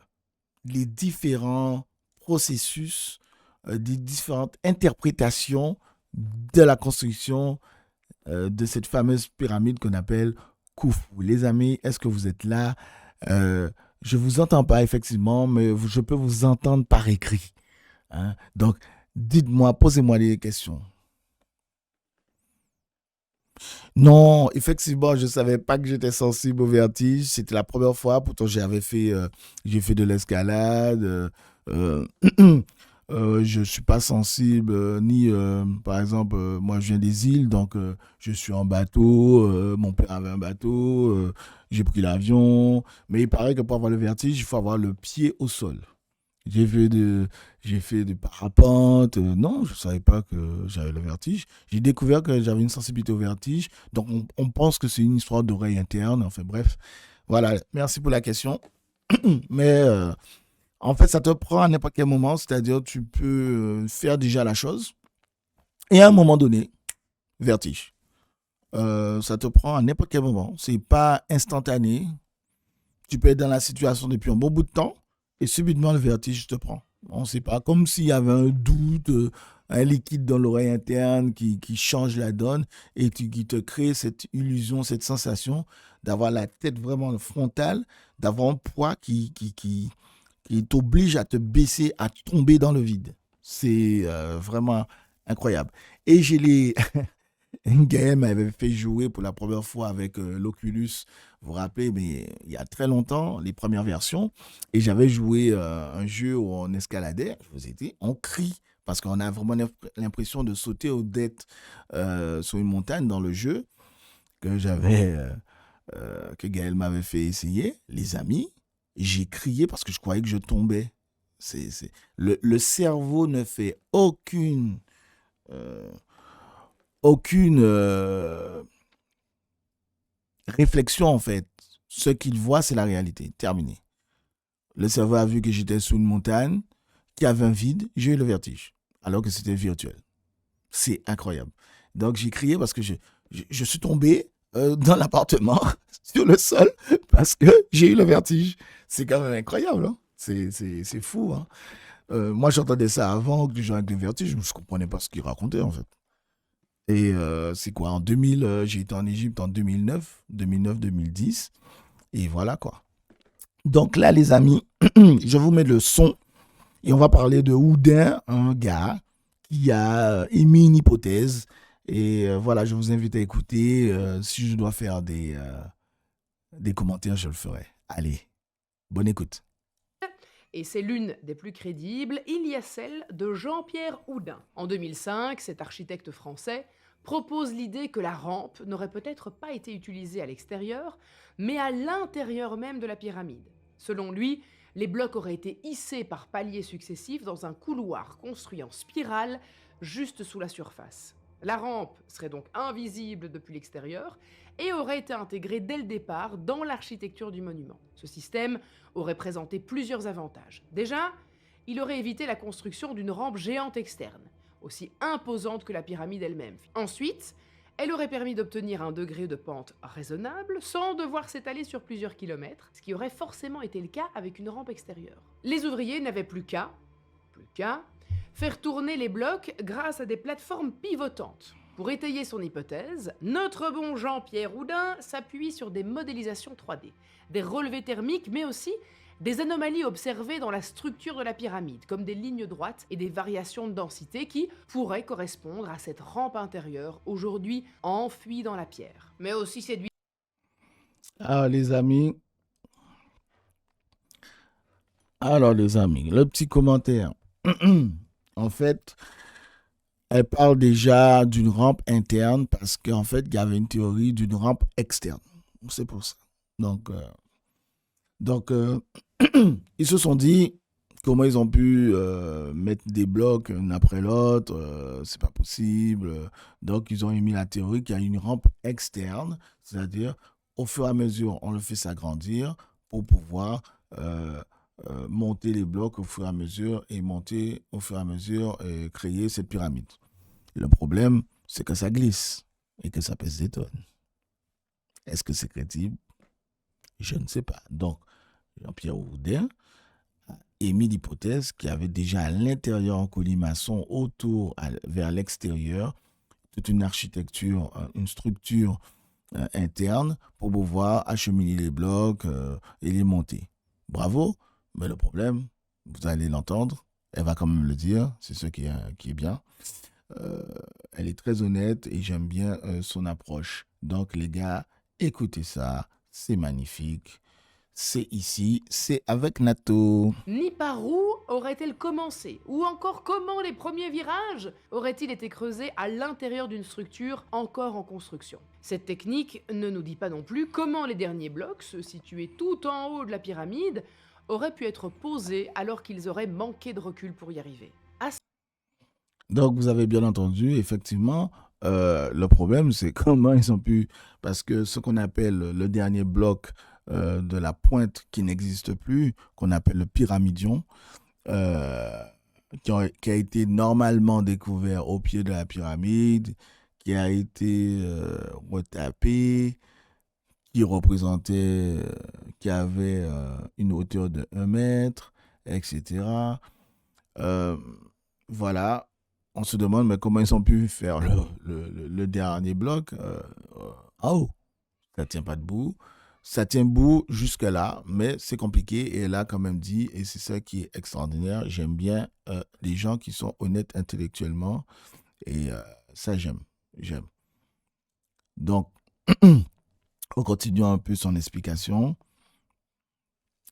les différents processus, des différentes interprétations de la construction de cette fameuse pyramide qu'on appelle Khufu. Les amis, est-ce que vous êtes là? Je ne vous entends pas effectivement, mais je peux vous entendre par écrit. Hein? Donc, dites-moi, posez-moi des questions. Non, effectivement, je ne savais pas que j'étais sensible au vertige. C'était la première fois. Pourtant, j'ai fait de l'escalade. Euh, je ne suis pas sensible, ni, par exemple, moi, je viens des îles, donc je suis en bateau. Mon père avait un bateau. J'ai pris l'avion. Mais il paraît que pour avoir le vertige, il faut avoir le pied au sol. J'ai fait de, j'ai fait de parapente. Non, je ne savais pas que j'avais le vertige. J'ai découvert que j'avais une sensibilité au vertige. Donc, on pense que c'est une histoire d'oreille interne. Enfin, bref. Voilà. Merci pour la question. Mais en fait, ça te prend à n'importe quel moment. C'est-à-dire, tu peux faire déjà la chose. Et à un moment donné, vertige. Ça te prend à n'importe quel moment. C'est pas instantané. Tu peux être dans la situation depuis un bon bout de temps et subitement le vertige te prend. On ne sait pas, comme s'il y avait un doute, un liquide dans l'oreille interne qui change la donne et qui te crée cette illusion, cette sensation d'avoir la tête vraiment frontale, d'avoir un poids qui t'oblige à te baisser, à tomber dans le vide. C'est vraiment incroyable. Et j'ai les, Gaël m'avait fait jouer pour la première fois avec l'Oculus, vous vous rappelez, mais il y a très longtemps, les premières versions. Et j'avais joué un jeu où on escaladait, je vous ai dit, on crie, parce qu'on a vraiment l'impression de sauter aux dettes sur une montagne dans le jeu que Gaël m'avait fait essayer, les amis. J'ai crié parce que je croyais que je tombais. Le cerveau ne fait euh, aucune réflexion en fait. Ce qu'il voit, c'est la réalité. Terminé. Le cerveau a vu que j'étais sous une montagne, qui avait un vide, j'ai eu le vertige, alors que c'était virtuel. C'est incroyable. Donc j'ai crié parce que je suis tombé dans l'appartement, sur le sol, parce que j'ai eu le vertige. C'est quand même incroyable, hein. C'est fou, hein. Moi, j'entendais ça avant, que les gens avec le vertige, je ne comprenais pas ce qu'ils racontaient, en fait. Et c'est quoi, en 2000, j'ai été en Égypte en 2009, 2010, et voilà, quoi. Donc là, les amis, je vous mets le son, et on va parler de Houdin, un gars qui a émis une hypothèse. Et voilà, je vous invite à écouter. Si je dois faire des commentaires, je le ferai. Allez, bonne écoute. Et c'est l'une des plus crédibles, il y a celle de Jean-Pierre Houdin. En 2005, cet architecte français propose l'idée que la rampe n'aurait peut-être pas été utilisée à l'extérieur, mais à l'intérieur même de la pyramide. Selon lui, les blocs auraient été hissés par paliers successifs dans un couloir construit en spirale juste sous la surface. La rampe serait donc invisible depuis l'extérieur et aurait été intégrée dès le départ dans l'architecture du monument. Ce système aurait présenté plusieurs avantages. Déjà, il aurait évité la construction d'une rampe géante externe, aussi imposante que la pyramide elle-même. Ensuite, elle aurait permis d'obtenir un degré de pente raisonnable sans devoir s'étaler sur plusieurs kilomètres, ce qui aurait forcément été le cas avec une rampe extérieure. Les ouvriers n'avaient plus qu'à faire tourner les blocs grâce à des plateformes pivotantes. Pour étayer son hypothèse, notre bon Jean-Pierre Houdin s'appuie sur des modélisations 3D, des relevés thermiques, mais aussi des anomalies observées dans la structure de la pyramide, comme des lignes droites et des variations de densité qui pourraient correspondre à cette rampe intérieure, aujourd'hui enfouie dans la pierre. Mais aussi séduit. Alors les amis, le petit commentaire. En fait, elle parle déjà d'une rampe interne parce qu'en fait, il y avait une théorie d'une rampe externe. C'est pour ça. Donc, ils se sont dit comment ils ont pu mettre des blocs l'un après l'autre, c'est pas possible. Donc, ils ont émis la théorie qu'il y a une rampe externe, c'est-à-dire au fur et à mesure, on le fait s'agrandir pour pouvoir monter les blocs au fur et à mesure et monter au fur et à mesure et créer cette pyramide. Le problème, c'est que ça glisse et que ça pèse des tonnes. Est-ce que c'est crédible? Je ne sais pas. Donc, Jean-Pierre Houdin a émis l'hypothèse qu'il y avait déjà à l'intérieur en colimaçon, autour, vers l'extérieur, toute une architecture, une structure interne pour pouvoir acheminer les blocs et les monter. Bravo, mais le problème, vous allez l'entendre, elle va quand même le dire, c'est ce qui est bien. Elle est très honnête et j'aime bien son approche. Donc les gars, écoutez ça, c'est magnifique. C'est ici, c'est avec Nato. Ni par où aurait-elle commencé? Ou encore comment les premiers virages auraient-ils été creusés à l'intérieur d'une structure encore en construction? Cette technique ne nous dit pas non plus comment les derniers blocs, ceux situés tout en haut de la pyramide, auraient pu être posés alors qu'ils auraient manqué de recul pour y arriver. Donc vous avez bien entendu, effectivement, le problème c'est comment ils ont pu, parce que ce qu'on appelle le dernier bloc de la pointe qui n'existe plus, qu'on appelle le pyramidion, qui a été normalement découvert au pied de la pyramide, qui a été retapé, qui représentait, qui avait une hauteur de 1 mètre, etc. Voilà, on se demande mais comment ils ont pu faire le dernier bloc en haut. Ça ne tient pas debout. Ça tient debout jusque-là, mais c'est compliqué. Et elle a quand même dit, et c'est ça qui est extraordinaire, j'aime bien les gens qui sont honnêtes intellectuellement. Et ça, j'aime. Donc, on continue un peu son explication.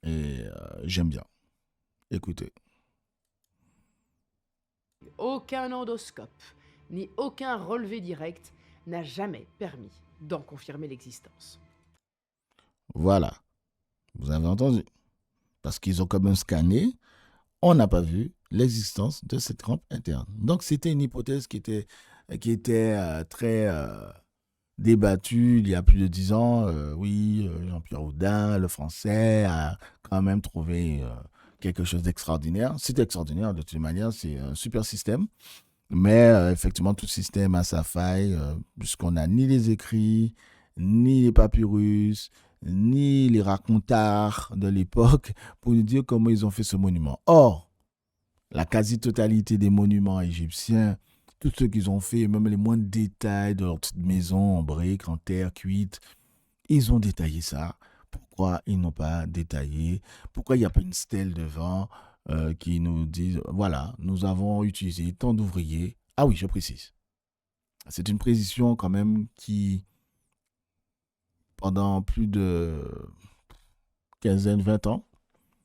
Et j'aime bien. Écoutez. Aucun endoscope, ni aucun relevé direct n'a jamais permis d'en confirmer l'existence. Voilà, vous avez entendu. Parce qu'ils ont quand même scanné, on n'a pas vu l'existence de cette rampe interne. Donc c'était une hypothèse qui était très débattue il y a plus de 10 ans. Oui, Jean-Pierre Houdin, le français, a quand même trouvé quelque chose d'extraordinaire. C'est extraordinaire de toute manière, c'est un super système. Mais effectivement, tout système a sa faille, puisqu'on n'a ni les écrits, ni les papyrus, ni les racontards de l'époque pour nous dire comment ils ont fait ce monument. Or, la quasi-totalité des monuments égyptiens, tout ce qu'ils ont fait, même les moindres détails de leur petite maison en briques, en terre cuite, ils ont détaillé ça. Pourquoi ils n'ont pas détaillé? Pourquoi il n'y a pas une stèle devant qui nous dit, voilà, nous avons utilisé tant d'ouvriers. Ah oui, je précise. C'est une précision quand même qui, pendant plus de quinzaine, 20 ans,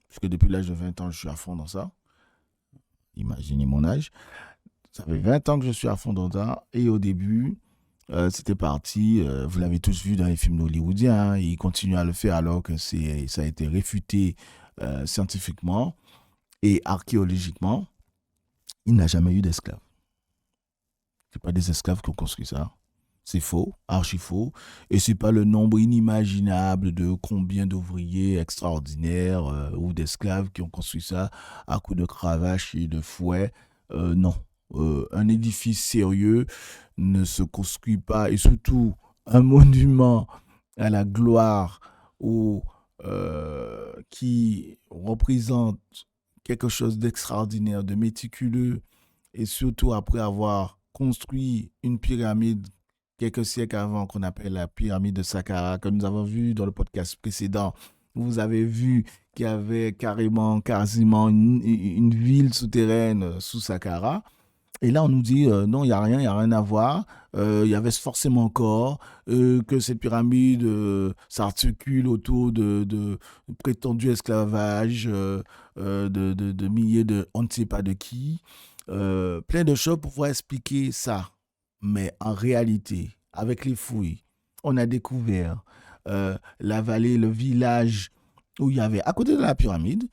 puisque depuis l'âge de 20 ans, je suis à fond dans ça. Imaginez mon âge. Ça fait 20 ans que je suis à fond dans ça. Et au début, c'était parti, vous l'avez tous vu dans les films hollywoodiens, hein, ils continuent à le faire alors que ça a été réfuté scientifiquement et archéologiquement. Il n'a jamais eu d'esclaves. Ce pas des esclaves qui ont construit ça. C'est faux, archi faux. Et c'est pas le nombre inimaginable de combien d'ouvriers extraordinaires ou d'esclaves qui ont construit ça à coups de cravache et de fouet. Non. Un édifice sérieux ne se construit pas. Et surtout, un monument à la gloire ou qui représente quelque chose d'extraordinaire, de méticuleux, et surtout après avoir construit une pyramide quelques siècles avant qu'on appelle la pyramide de Saqqara, que nous avons vu dans le podcast précédent. Vous avez vu qu'il y avait quasiment une ville souterraine sous Saqqara. Et là, on nous dit, non, il n'y a rien à voir. Il y avait forcément encore que cette pyramide s'articule autour de prétendu esclavage de milliers de on ne sait pas de qui. Plein de choses pour pouvoir expliquer ça. Mais en réalité, avec les fouilles, on a découvert la vallée, le village où il y avait, à côté de la pyramide,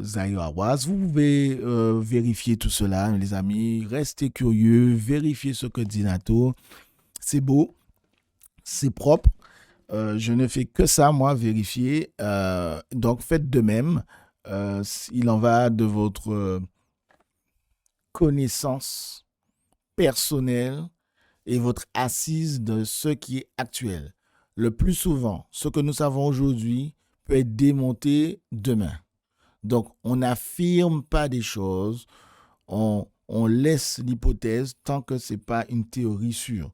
Zaire Awaz. Vous pouvez vérifier tout cela, les amis. Restez curieux, vérifiez ce que dit Nato. C'est beau, c'est propre. Je ne fais que ça, moi, vérifier. Donc, faites de même. Il en va de votre connaissance personnelle et votre assise de ce qui est actuel. Le plus souvent, ce que nous savons aujourd'hui peut être démonté demain. Donc, on n'affirme pas des choses, on laisse l'hypothèse tant que ce n'est pas une théorie sûre.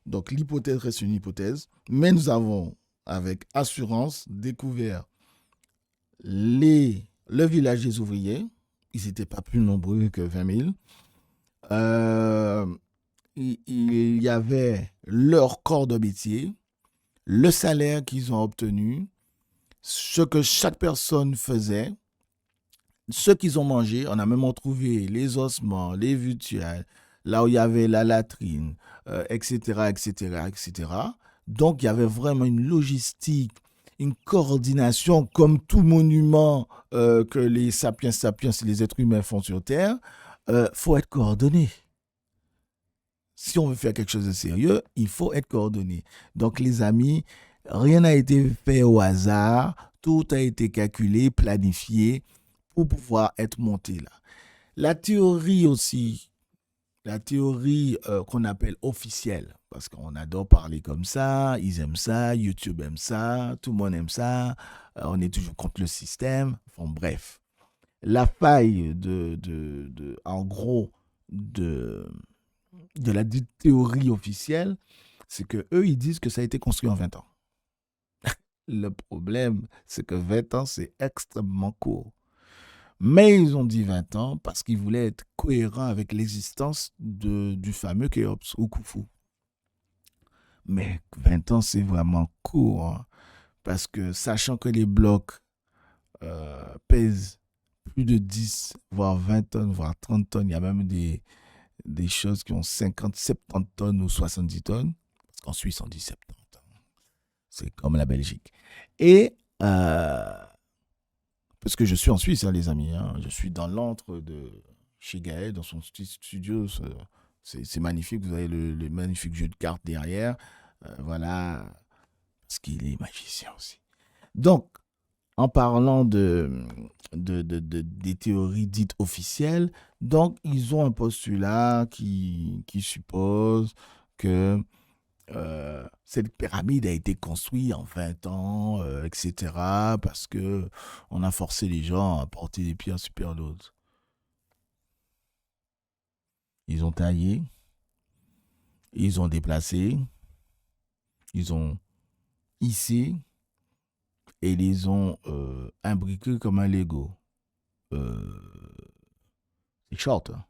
Donc, l'hypothèse reste une hypothèse, mais nous avons, avec assurance, découvert le village des ouvriers. Ils n'étaient pas plus nombreux que 20 000. Il y avait leur corps de métier, le salaire qu'ils ont obtenu, ce que chaque personne faisait, ce qu'ils ont mangé. On a même retrouvé les ossements, les victuailles, là où il y avait la latrine, etc., etc., etc. Donc, il y avait vraiment une logistique, une coordination, comme tout monument que les sapiens et les êtres humains font sur Terre. Faut être coordonné. Si on veut faire quelque chose de sérieux, il faut être coordonné. Donc, les amis, rien n'a été fait au hasard. Tout a été calculé, planifié pour pouvoir être monté là. La théorie aussi, la théorie qu'on appelle officielle, parce qu'on adore parler comme ça, ils aiment ça, YouTube aime ça, tout le monde aime ça, on est toujours contre le système. Enfin, bref, la faille en gros, de la théorie officielle, c'est que eux ils disent que ça a été construit en 20 ans. Le problème, c'est que 20 ans, c'est extrêmement court. Mais ils ont dit 20 ans parce qu'ils voulaient être cohérents avec l'existence du fameux Khéops ou Khufu. Mais 20 ans, c'est vraiment court. Hein, parce que sachant que les blocs pèsent plus de 10, voire 20 tonnes, voire 30 tonnes, il y a même des choses qui ont 50, 70 tonnes ou 70 tonnes. Parce qu'en Suisse, on dit 70. C'est comme la Belgique. Et parce que je suis en Suisse, hein, les amis. Hein. Je suis dans l'antre de chez Gaël, dans son studio. C'est magnifique. Vous avez le magnifique jeu de cartes derrière. Voilà. Parce qu'il est magicien aussi. Donc, en parlant des théories dites officielles, donc, ils ont un postulat qui suppose que cette pyramide a été construite en 20 ans, etc., parce que on a forcé les gens à porter des pierres super lourdes. Ils ont taillé, ils ont déplacé, ils ont hissé et ils les ont imbriqués comme un Lego. Euh, c'est short, hein,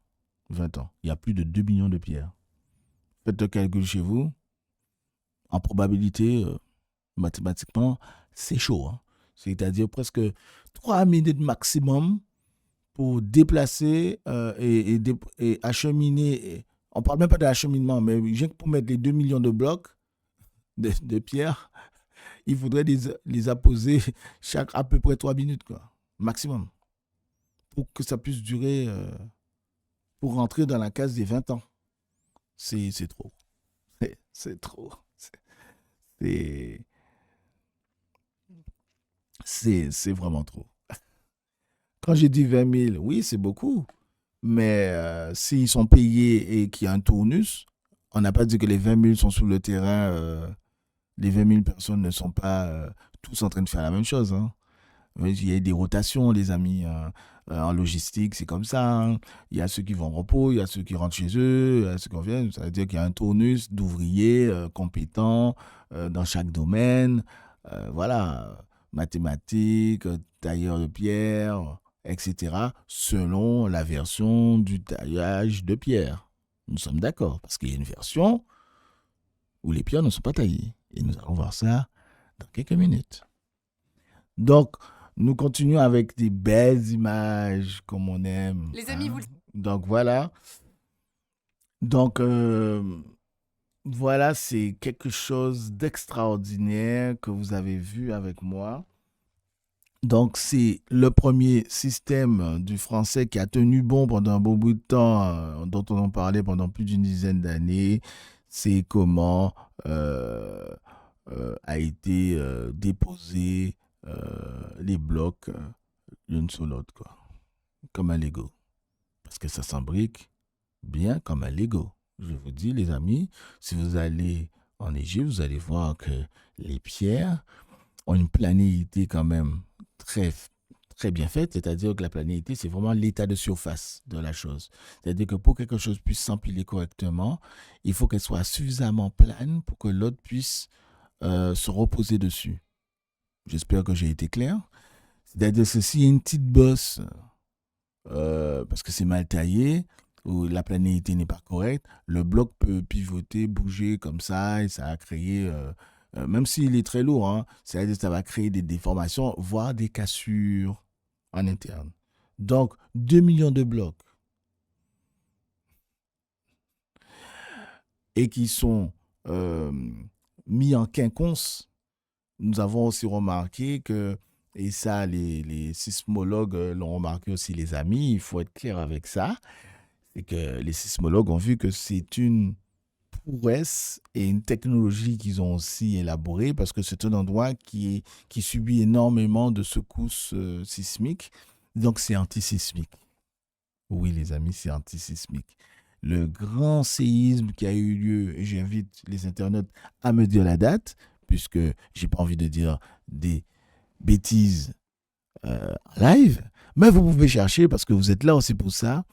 20 ans. Il y a plus de 2 millions de pierres. Faites le calcul chez vous. En probabilité, mathématiquement, c'est chaud, hein. C'est-à-dire presque 3 minutes maximum pour déplacer et acheminer. On ne parle même pas de l'acheminement, mais rien que pour mettre les 2 millions de blocs de pierres, il faudrait les apposer chaque à peu près 3 minutes, quoi, maximum, pour que ça puisse durer, pour rentrer dans la case des 20 ans. C'est trop. C'est trop. C'est vraiment trop. Quand j'ai dit 20 000, oui, c'est beaucoup. Mais s'ils sont payés et qu'il y a un tournus, on n'a pas dit que les 20 000 sont sur le terrain. Les 20 000 personnes ne sont pas tous en train de faire la même chose, hein. Il y a des rotations, les amis. En logistique, c'est comme ça, hein. Il y a ceux qui vont en repos, il y a ceux qui rentrent chez eux, il y a ceux qui reviennent. Ça veut dire qu'il y a un tournus d'ouvriers compétents dans chaque domaine. Voilà, mathématiques, tailleur de pierre, etc., selon la version du taillage de pierre. Nous sommes d'accord, parce qu'il y a une version où les pierres ne sont pas taillées. Et nous allons voir ça dans quelques minutes. Donc, nous continuons avec des belles images comme on aime. Les amis, vous... Donc, voilà. Donc, voilà, c'est quelque chose d'extraordinaire que vous avez vu avec moi. Donc, c'est le premier système du français qui a tenu bon pendant un bon bout de temps, dont on en parlait pendant plus d'une dizaine d'années. C'est comment a été déposé les blocs l'une sur l'autre, quoi, comme un Lego. Parce que ça s'embrique bien comme un Lego. Je vous dis, les amis, si vous allez en Égypte, vous allez voir que les pierres ont une planéité quand même très, très bien faite. C'est-à-dire que la planéité, c'est vraiment l'état de surface de la chose. C'est-à-dire que pour que quelque chose puisse s'empiler correctement, il faut qu'elle soit suffisamment plane pour que l'autre puisse se reposer dessus. J'espère que j'ai été clair. C'est-à-dire que s'il y a une petite bosse, parce que c'est mal taillé, ou la planéité n'est pas correcte, le bloc peut pivoter, bouger comme ça, et ça a créé, même s'il est très lourd, hein, c'est-à-dire que ça va créer des déformations, voire des cassures en interne. Donc, 2 millions de blocs et qui sont mis en quinconce. Nous avons aussi remarqué que, et ça, les sismologues l'ont remarqué aussi, les amis, il faut être clair avec ça, c'est que les sismologues ont vu que c'est une prouesse et une technologie qu'ils ont aussi élaborée parce que c'est un endroit qui subit énormément de secousses sismiques. Donc, c'est antisismique. Oui, les amis, c'est antisismique. Le grand séisme qui a eu lieu, et j'invite les internautes à me dire la date, puisque j'ai pas envie de dire des bêtises live, mais vous pouvez chercher parce que vous êtes là aussi pour ça.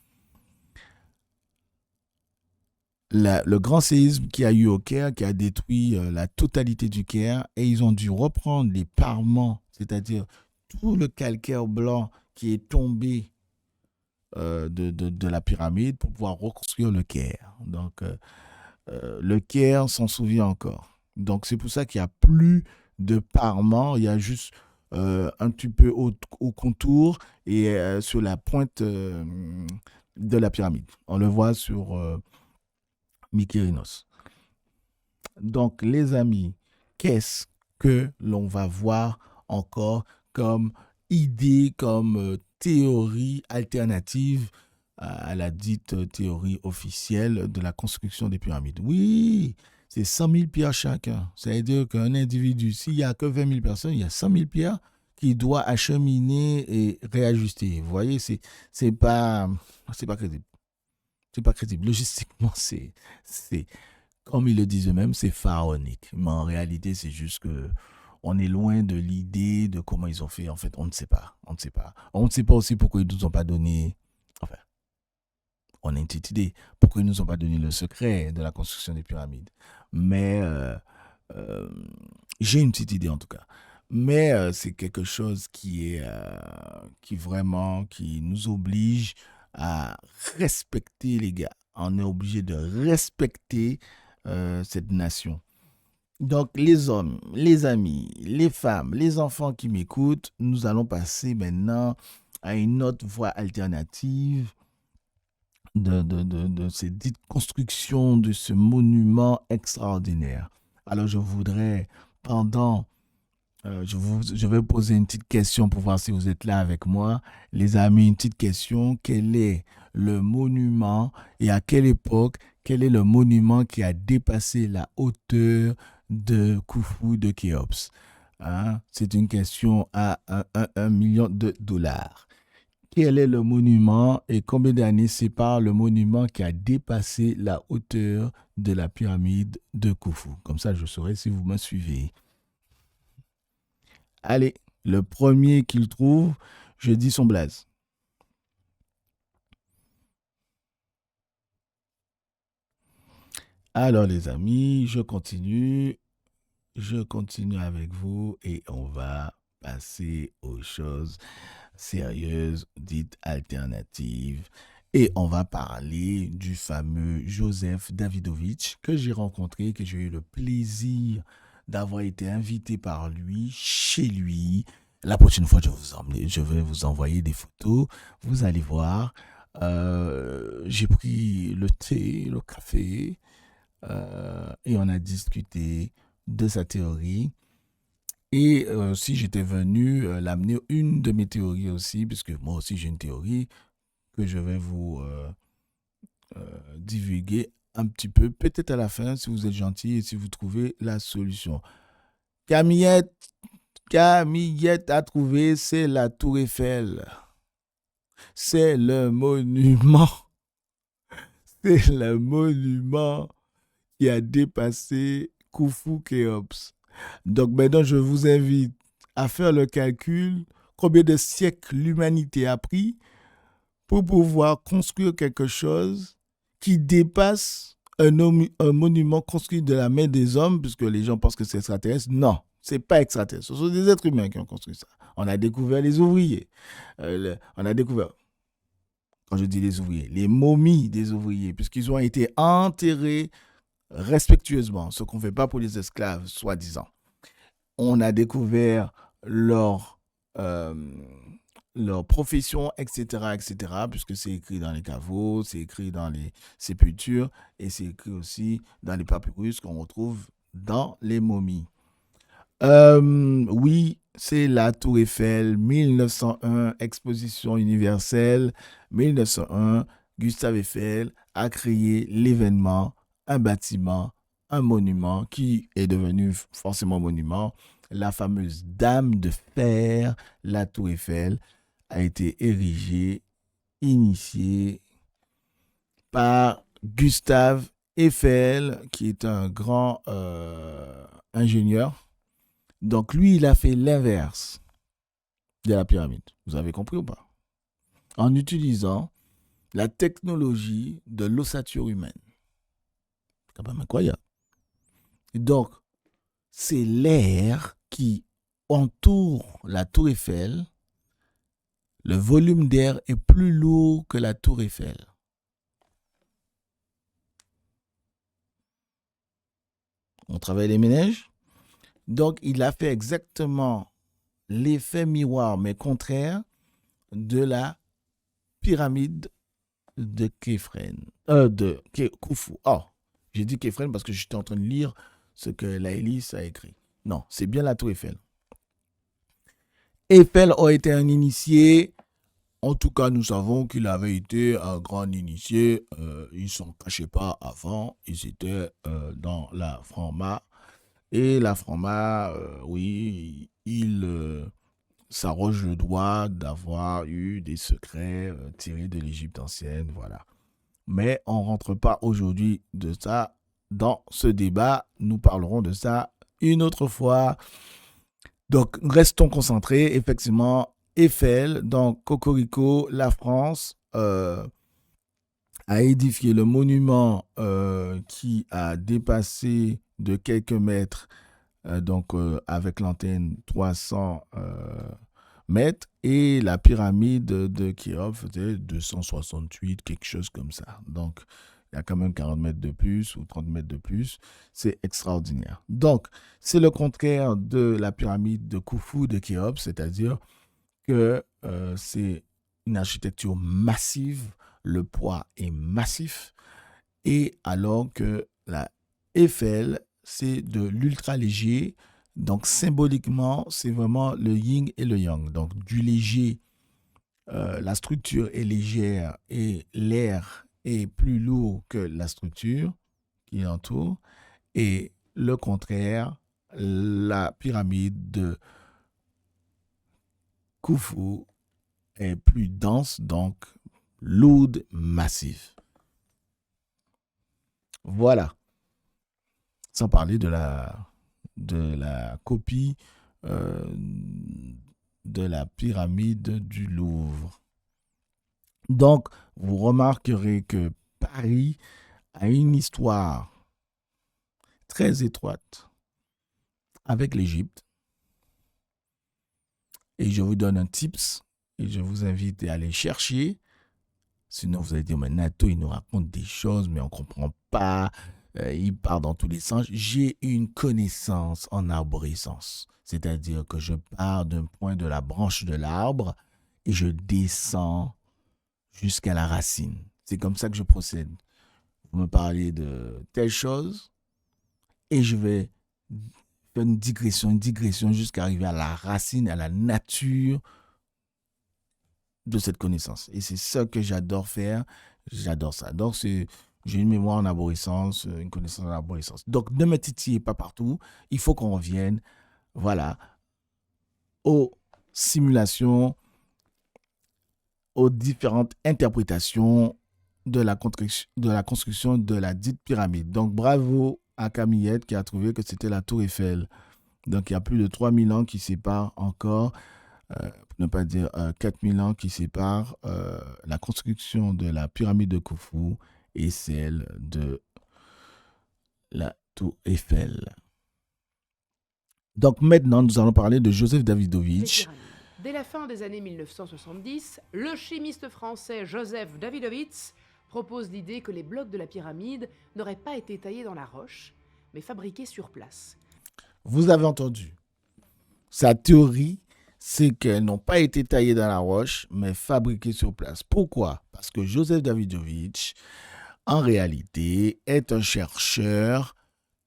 Le grand séisme qui a eu au Caire, qui a détruit la totalité du Caire, et ils ont dû reprendre les parements, c'est-à-dire tout le calcaire blanc qui est tombé de la pyramide pour pouvoir reconstruire le Caire. Donc, le Caire s'en souvient encore. Donc, c'est pour ça qu'il n'y a plus de parements, il y a juste un petit peu au contour et sur la pointe de la pyramide. On le voit sur Mykérinos. Donc, les amis, qu'est-ce que l'on va voir encore comme idée, comme théorie alternative à la dite théorie officielle de la construction des pyramides? Oui, c'est 100 000 pierres chacun. Ça veut dire qu'un individu, s'il n'y a que 20 000 personnes, il y a 100 000 pierres qu'il doit acheminer et réajuster. Vous voyez, c'est pas crédible. C'est pas crédible. Logistiquement, c'est comme ils le disent eux-mêmes, c'est pharaonique. Mais en réalité, c'est juste que on est loin de l'idée de comment ils ont fait. En fait, on ne sait pas. On ne sait pas. On ne sait pas aussi pourquoi ils ne nous ont pas donné. Enfin, on a une petite idée. Pourquoi ils ne nous ont pas donné le secret de la construction des pyramides. Mais euh, j'ai une petite idée en tout cas. Mais c'est quelque chose qui vraiment qui nous oblige à respecter les gars. On est obligé de respecter cette nation. Donc, les hommes, les amis, les femmes, les enfants qui m'écoutent, nous allons passer maintenant à une autre voie alternative de cette dite construction de ce monument extraordinaire. Alors, je voudrais, pendant, je vais vous poser une petite question pour voir si vous êtes là avec moi. Les amis, une petite question. Quel est le monument et à quelle époque, quel est le monument qui a dépassé la hauteur de Khufu de Khéops? Hein? C'est une question à 1 million de dollars. Quel est le monument et combien d'années sépare le monument qui a dépassé la hauteur de la pyramide de Khufu? Comme ça, je saurai si vous me suivez. Allez, le premier qu'il trouve, je dis son blaze. Alors les amis, je continue avec vous et on va passer aux choses sérieuses, dites alternatives. Et on va parler du fameux Joseph Davidovich que j'ai rencontré, que j'ai eu le plaisir d'avoir été invité par lui, chez lui. La prochaine fois, je vais vous envoyer des photos. Vous allez voir. J'ai pris le thé, le café, et on a discuté de sa théorie. Et si j'étais venu l'amener une de mes théories aussi, puisque moi aussi j'ai une théorie que je vais vous divulguer un petit peu, peut-être à la fin, si vous êtes gentil et si vous trouvez la solution. Camillette a trouvé, c'est la Tour Eiffel. C'est le monument. C'est le monument qui a dépassé Khufu Khéops. Donc maintenant, je vous invite à faire le calcul combien de siècles l'humanité a pris pour pouvoir construire quelque chose qui dépasse un monument construit de la main des hommes, puisque les gens pensent que c'est extraterrestre. Non, c'est pas extraterrestre. Ce sont des êtres humains qui ont construit ça. On a découvert les ouvriers. On a découvert, quand je dis les ouvriers, les momies des ouvriers, puisqu'ils ont été enterrés respectueusement, ce qu'on ne fait pas pour les esclaves, soi-disant. On a découvert leur profession, etc., puisque c'est écrit dans les caveaux, c'est écrit dans les sépultures, et c'est écrit aussi dans les papyrus qu'on retrouve dans les momies. Oui, c'est la Tour Eiffel, 1901, exposition universelle, 1901, Gustave Eiffel a créé l'événement, un bâtiment, un monument qui est devenu forcément monument. La fameuse Dame de Fer, la Tour Eiffel, a été érigée, initiée par Gustave Eiffel, qui est un grand ingénieur. Donc lui, il a fait l'inverse de la pyramide. Vous avez compris ou pas? En utilisant la technologie de l'ossature humaine. C'est quand même incroyable. Et donc, c'est l'air qui entoure la Tour Eiffel. Le volume d'air est plus lourd que la Tour Eiffel. On travaille les ménages. Donc, il a fait exactement l'effet miroir, mais contraire, de la pyramide de Khufu. Oh, j'ai dit Képhren parce que j'étais en train de lire ce que la hélice a écrit. Non, c'est bien la Tour Eiffel. Eiffel a été un initié. En tout cas, nous savons qu'il avait été un grand initié. Ils ne s'en cachaient pas avant. Ils étaient dans la Franc-Ma. Et la Franc-Ma, oui, il s'arroge le droit d'avoir eu des secrets tirés de l'Égypte ancienne. Voilà. Mais on ne rentre pas aujourd'hui de ça dans ce débat. Nous parlerons de ça une autre fois. Donc, restons concentrés. Effectivement, Eiffel, donc Cocorico, la France a édifié le monument qui a dépassé de quelques mètres, avec l'antenne 300 mètres, et la pyramide de Khéops faisait 268, quelque chose comme ça. Donc, il y a quand même 40 mètres de plus ou 30 mètres de plus. C'est extraordinaire. Donc, c'est le contraire de la pyramide de Khufu de Khéops, c'est-à-dire que c'est une architecture massive, le poids est massif, et alors que la Eiffel, c'est de l'ultra léger. Donc, symboliquement, c'est vraiment le yin et le yang. Donc, du léger, la structure est légère et l'air est plus lourd que la structure qui l'entoure. Et le contraire, la pyramide de Khufu est plus dense, donc lourde, massive. Voilà. Sans parler de la copie de la pyramide du Louvre. Donc, vous remarquerez que Paris a une histoire très étroite avec l'Égypte. Et je vous donne un tips et je vous invite à aller chercher. Sinon, vous allez dire, mais Nato, il nous raconte des choses, mais on ne comprend pas. Il part dans tous les sens. J'ai une connaissance en arborescence. C'est-à-dire que je pars d'un point de la branche de l'arbre et je descends jusqu'à la racine. C'est comme ça que je procède. Vous me parlez de telle chose et je vais faire une digression jusqu'à arriver à la racine, à la nature de cette connaissance. Et c'est ça que j'adore faire. J'adore ça. Donc, j'ai une mémoire en arborescence, une connaissance en arborescence. Donc, ne me titillez pas partout. Il faut qu'on revienne, voilà, aux simulations, aux différentes interprétations de la construction de la dite pyramide. Donc, bravo à Camillette qui a trouvé que c'était la Tour Eiffel. Donc, il y a plus de 3000 ans qui séparent encore, pour ne pas dire 4000 ans qui séparent la construction de la pyramide de Khufu et celle de la Tour Eiffel. Donc maintenant, nous allons parler de Joseph Davidovich. Dès la fin des années 1970, le chimiste français Joseph Davidovich propose l'idée que les blocs de la pyramide n'auraient pas été taillés dans la roche, mais fabriqués sur place. Vous avez entendu. Sa théorie, c'est qu'elles n'ont pas été taillées dans la roche, mais fabriquées sur place. Pourquoi ? Parce que Joseph Davidovich, en réalité, est un chercheur,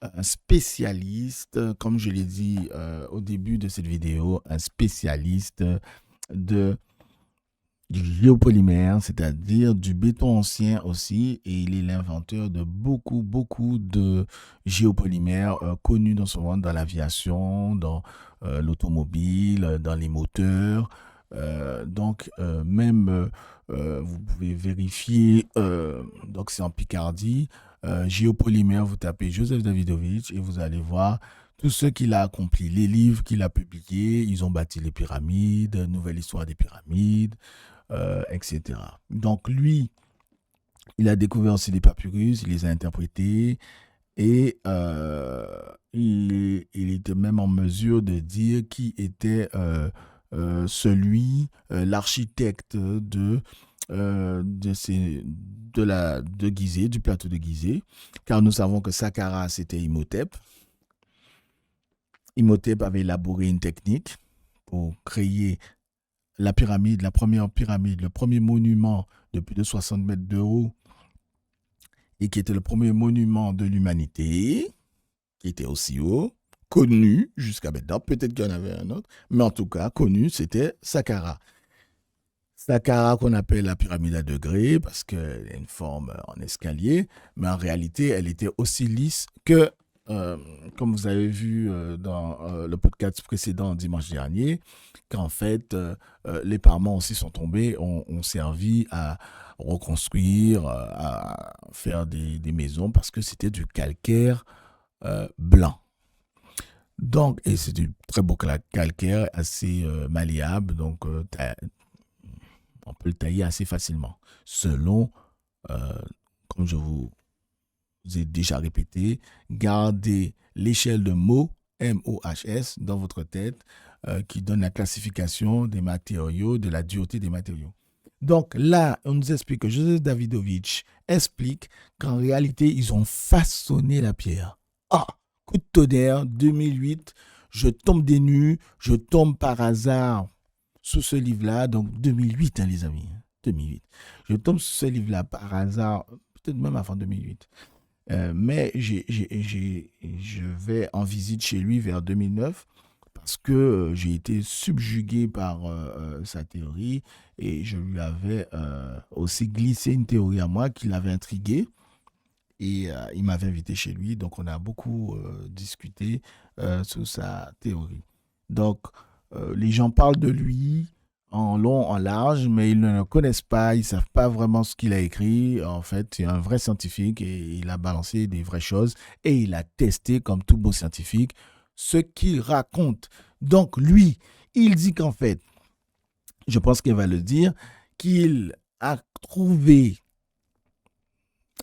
un spécialiste, comme je l'ai dit au début de cette vidéo, un spécialiste du géopolymère, c'est-à-dire du béton ancien aussi, et il est l'inventeur de beaucoup de géopolymères connus dans ce monde, dans l'aviation, dans l'automobile, dans les moteurs. Vous pouvez vérifier, donc c'est en Picardie, géopolymère, vous tapez Joseph Davidovich et vous allez voir tout ce qu'il a accompli, les livres qu'il a publiés. Ils ont bâti les pyramides, nouvelle histoire des pyramides, etc. Donc lui, il a découvert aussi les papyrus, il les a interprétés et il était même en mesure de dire qui était l'architecte de Gizeh, du plateau de Gizeh, car nous savons que Saqqara, c'était Imhotep. Imhotep avait élaboré une technique pour créer la pyramide, la première pyramide, le premier monument de plus de 60 mètres de haut, et qui était le premier monument de l'humanité, qui était aussi haut, connu jusqu'à maintenant. Peut-être qu'il y en avait un autre, mais en tout cas, connu, c'était Saqqara. Saqqara qu'on appelle la pyramide à degrés parce qu'elle a une forme en escalier, mais en réalité, elle était aussi lisse que, comme vous avez vu dans le podcast précédent dimanche dernier, qu'en fait, les parements aussi sont tombés, ont servi à reconstruire, à faire des maisons parce que c'était du calcaire blanc. Donc, et c'est du très beau calcaire, assez malléable, donc on peut le tailler assez facilement. Selon, euh, comme je vous ai déjà répété, gardez l'échelle de Mohs, M-O-H-S, dans votre tête, qui donne la classification des matériaux, de la dureté des matériaux. Donc là, on nous explique que Joseph Davidovich explique qu'en réalité, ils ont façonné la pierre. Ah, coup de tonnerre, 2008, je tombe des nues, je tombe par hasard sous ce livre-là, donc 2008, hein, les amis, 2008. Je tombe sous ce livre-là par hasard, peut-être même avant 2008. Mais je vais en visite chez lui vers 2009 parce que j'ai été subjugué par sa théorie et je lui avais aussi glissé une théorie à moi qui l'avait intrigué. Et il m'avait invité chez lui, donc on a beaucoup discuté sur sa théorie. Donc, les gens parlent de lui en long, en large, mais ils ne le connaissent pas, ils ne savent pas vraiment ce qu'il a écrit. En fait, c'est un vrai scientifique et il a balancé des vraies choses et il a testé, comme tout bon scientifique, ce qu'il raconte. Donc, lui, il dit qu'en fait, je pense qu'il va le dire, qu'il a trouvé.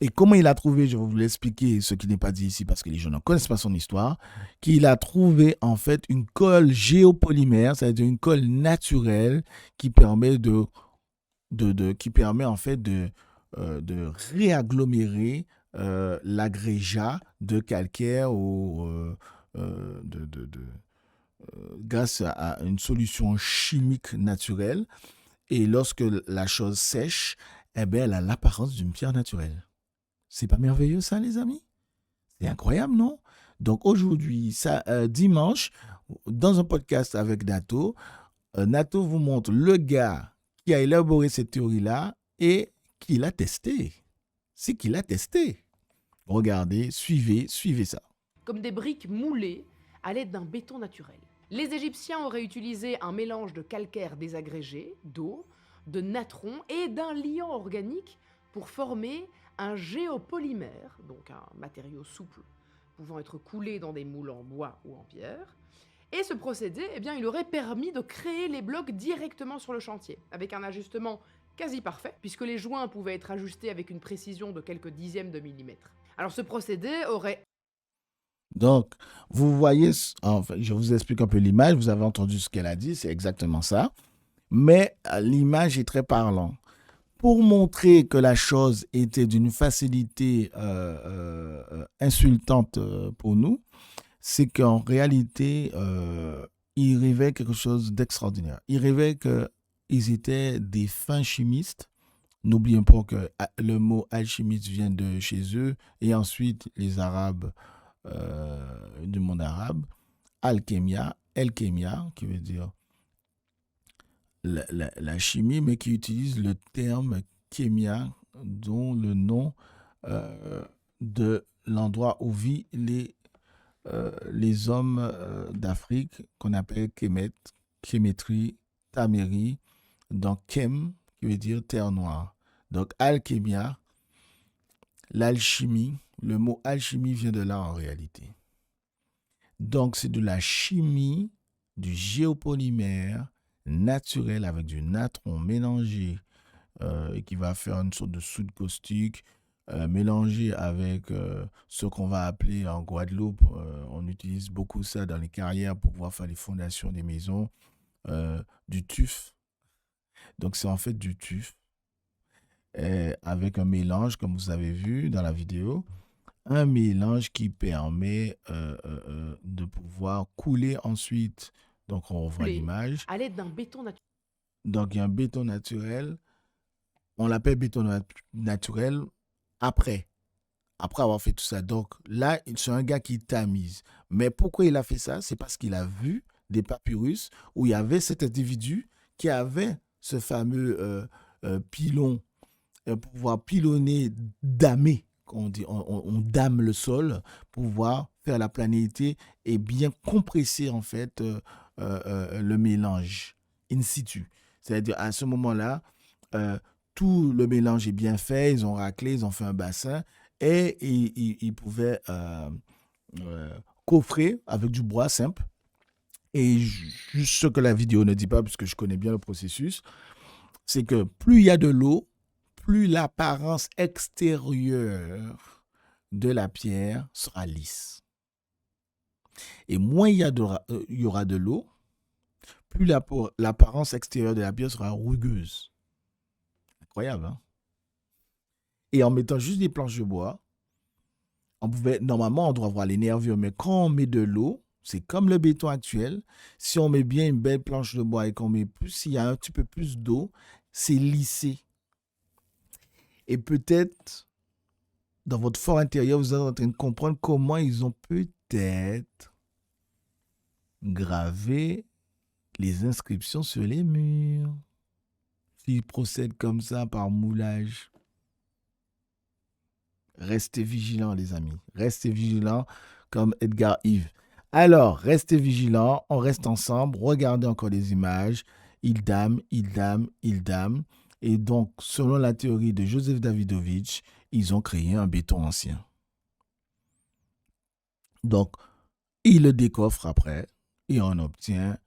Et comment il a trouvé, je vais vous l'expliquer, ce qui n'est pas dit ici parce que les gens ne connaissent pas son histoire, qu'il a trouvé en fait une colle géopolymère, c'est-à-dire une colle naturelle qui permet en fait de réagglomérer l'agrégat de calcaire grâce à une solution chimique naturelle. Et lorsque la chose sèche, eh bien, elle a l'apparence d'une pierre naturelle. C'est pas merveilleux ça, les amis? C'est incroyable, non? Donc aujourd'hui, dimanche, dans un podcast avec Nato, Nato vous montre le gars qui a élaboré cette théorie-là et qui l'a testé. C'est qu'il l'a testé. Regardez, suivez ça. Comme des briques moulées à l'aide d'un béton naturel. Les Égyptiens auraient utilisé un mélange de calcaire désagrégé, d'eau, de natron et d'un liant organique pour former un géopolymère, donc un matériau souple pouvant être coulé dans des moules en bois ou en pierre. Et ce procédé, eh bien, il aurait permis de créer les blocs directement sur le chantier, avec un ajustement quasi parfait, puisque les joints pouvaient être ajustés avec une précision de quelques dixièmes de millimètre. Alors ce procédé aurait... Donc, vous voyez, enfin, je vous explique un peu l'image, vous avez entendu ce qu'elle a dit, c'est exactement ça, mais l'image est très parlante. Pour montrer que la chose était d'une facilité insultante pour nous, c'est qu'en réalité, ils rêvaient quelque chose d'extraordinaire. Ils rêvaient qu'ils étaient des fins chimistes. N'oublions pas que le mot alchimiste vient de chez eux, et ensuite les Arabes du monde arabe, alchimia, qui veut dire la chimie, mais qui utilise le terme kémia, dont le nom de l'endroit où vivent les hommes d'Afrique, qu'on appelle Kemet, Kémétrie, Tamérie, donc Kem, qui veut dire terre noire. Donc alchimia, l'alchimie, le mot alchimie vient de là en réalité. Donc c'est de la chimie, du géopolymère, naturel avec du natron mélangé qui va faire une sorte de soude caustique mélangé avec ce qu'on va appeler en Guadeloupe, on utilise beaucoup ça dans les carrières pour pouvoir faire les fondations des maisons, du tuf. Donc c'est en fait du tuf avec un mélange comme vous avez vu dans la vidéo, un mélange qui permet de pouvoir couler ensuite. Donc, on voit l'image. À l'aide d'un béton naturel. Donc, il y a un béton naturel. On l'appelle béton naturel après avoir fait tout ça. Donc, là, c'est un gars qui tamise. Mais pourquoi il a fait ça? C'est parce qu'il a vu des papyrus où il y avait cet individu qui avait ce fameux pilon pour pouvoir pilonner, damer. On dit, on dame le sol pour pouvoir faire la planéité et bien compresser en fait le mélange in situ. C'est-à-dire à ce moment-là, tout le mélange est bien fait, ils ont raclé, ils ont fait un bassin et ils pouvaient coffrer avec du bois simple. Et juste ce que la vidéo ne dit pas, puisque je connais bien le processus, c'est que plus il y a de l'eau, plus l'apparence extérieure de la pierre sera lisse. Et moins il y aura de l'eau, plus l'apparence extérieure de la pierre sera rugueuse. Incroyable, hein? Et en mettant juste des planches de bois, normalement, on doit voir les nervures, mais quand on met de l'eau, c'est comme le béton actuel. Si on met bien une belle planche de bois et qu'on met plus, s'il y a un petit peu plus d'eau, c'est lissé. Et peut-être, dans votre fort intérieur, vous êtes en train de comprendre comment ils ont peut-être gravé les inscriptions sur les murs. S'ils procèdent comme ça par moulage. Restez vigilants, les amis. Restez vigilants comme Edgar Yves. Alors, restez vigilants, on reste ensemble, regardez encore les images. Il dame. Et donc, selon la théorie de Joseph Davidovich, ils ont créé un béton ancien. Donc, il le décoffre après et on obtient...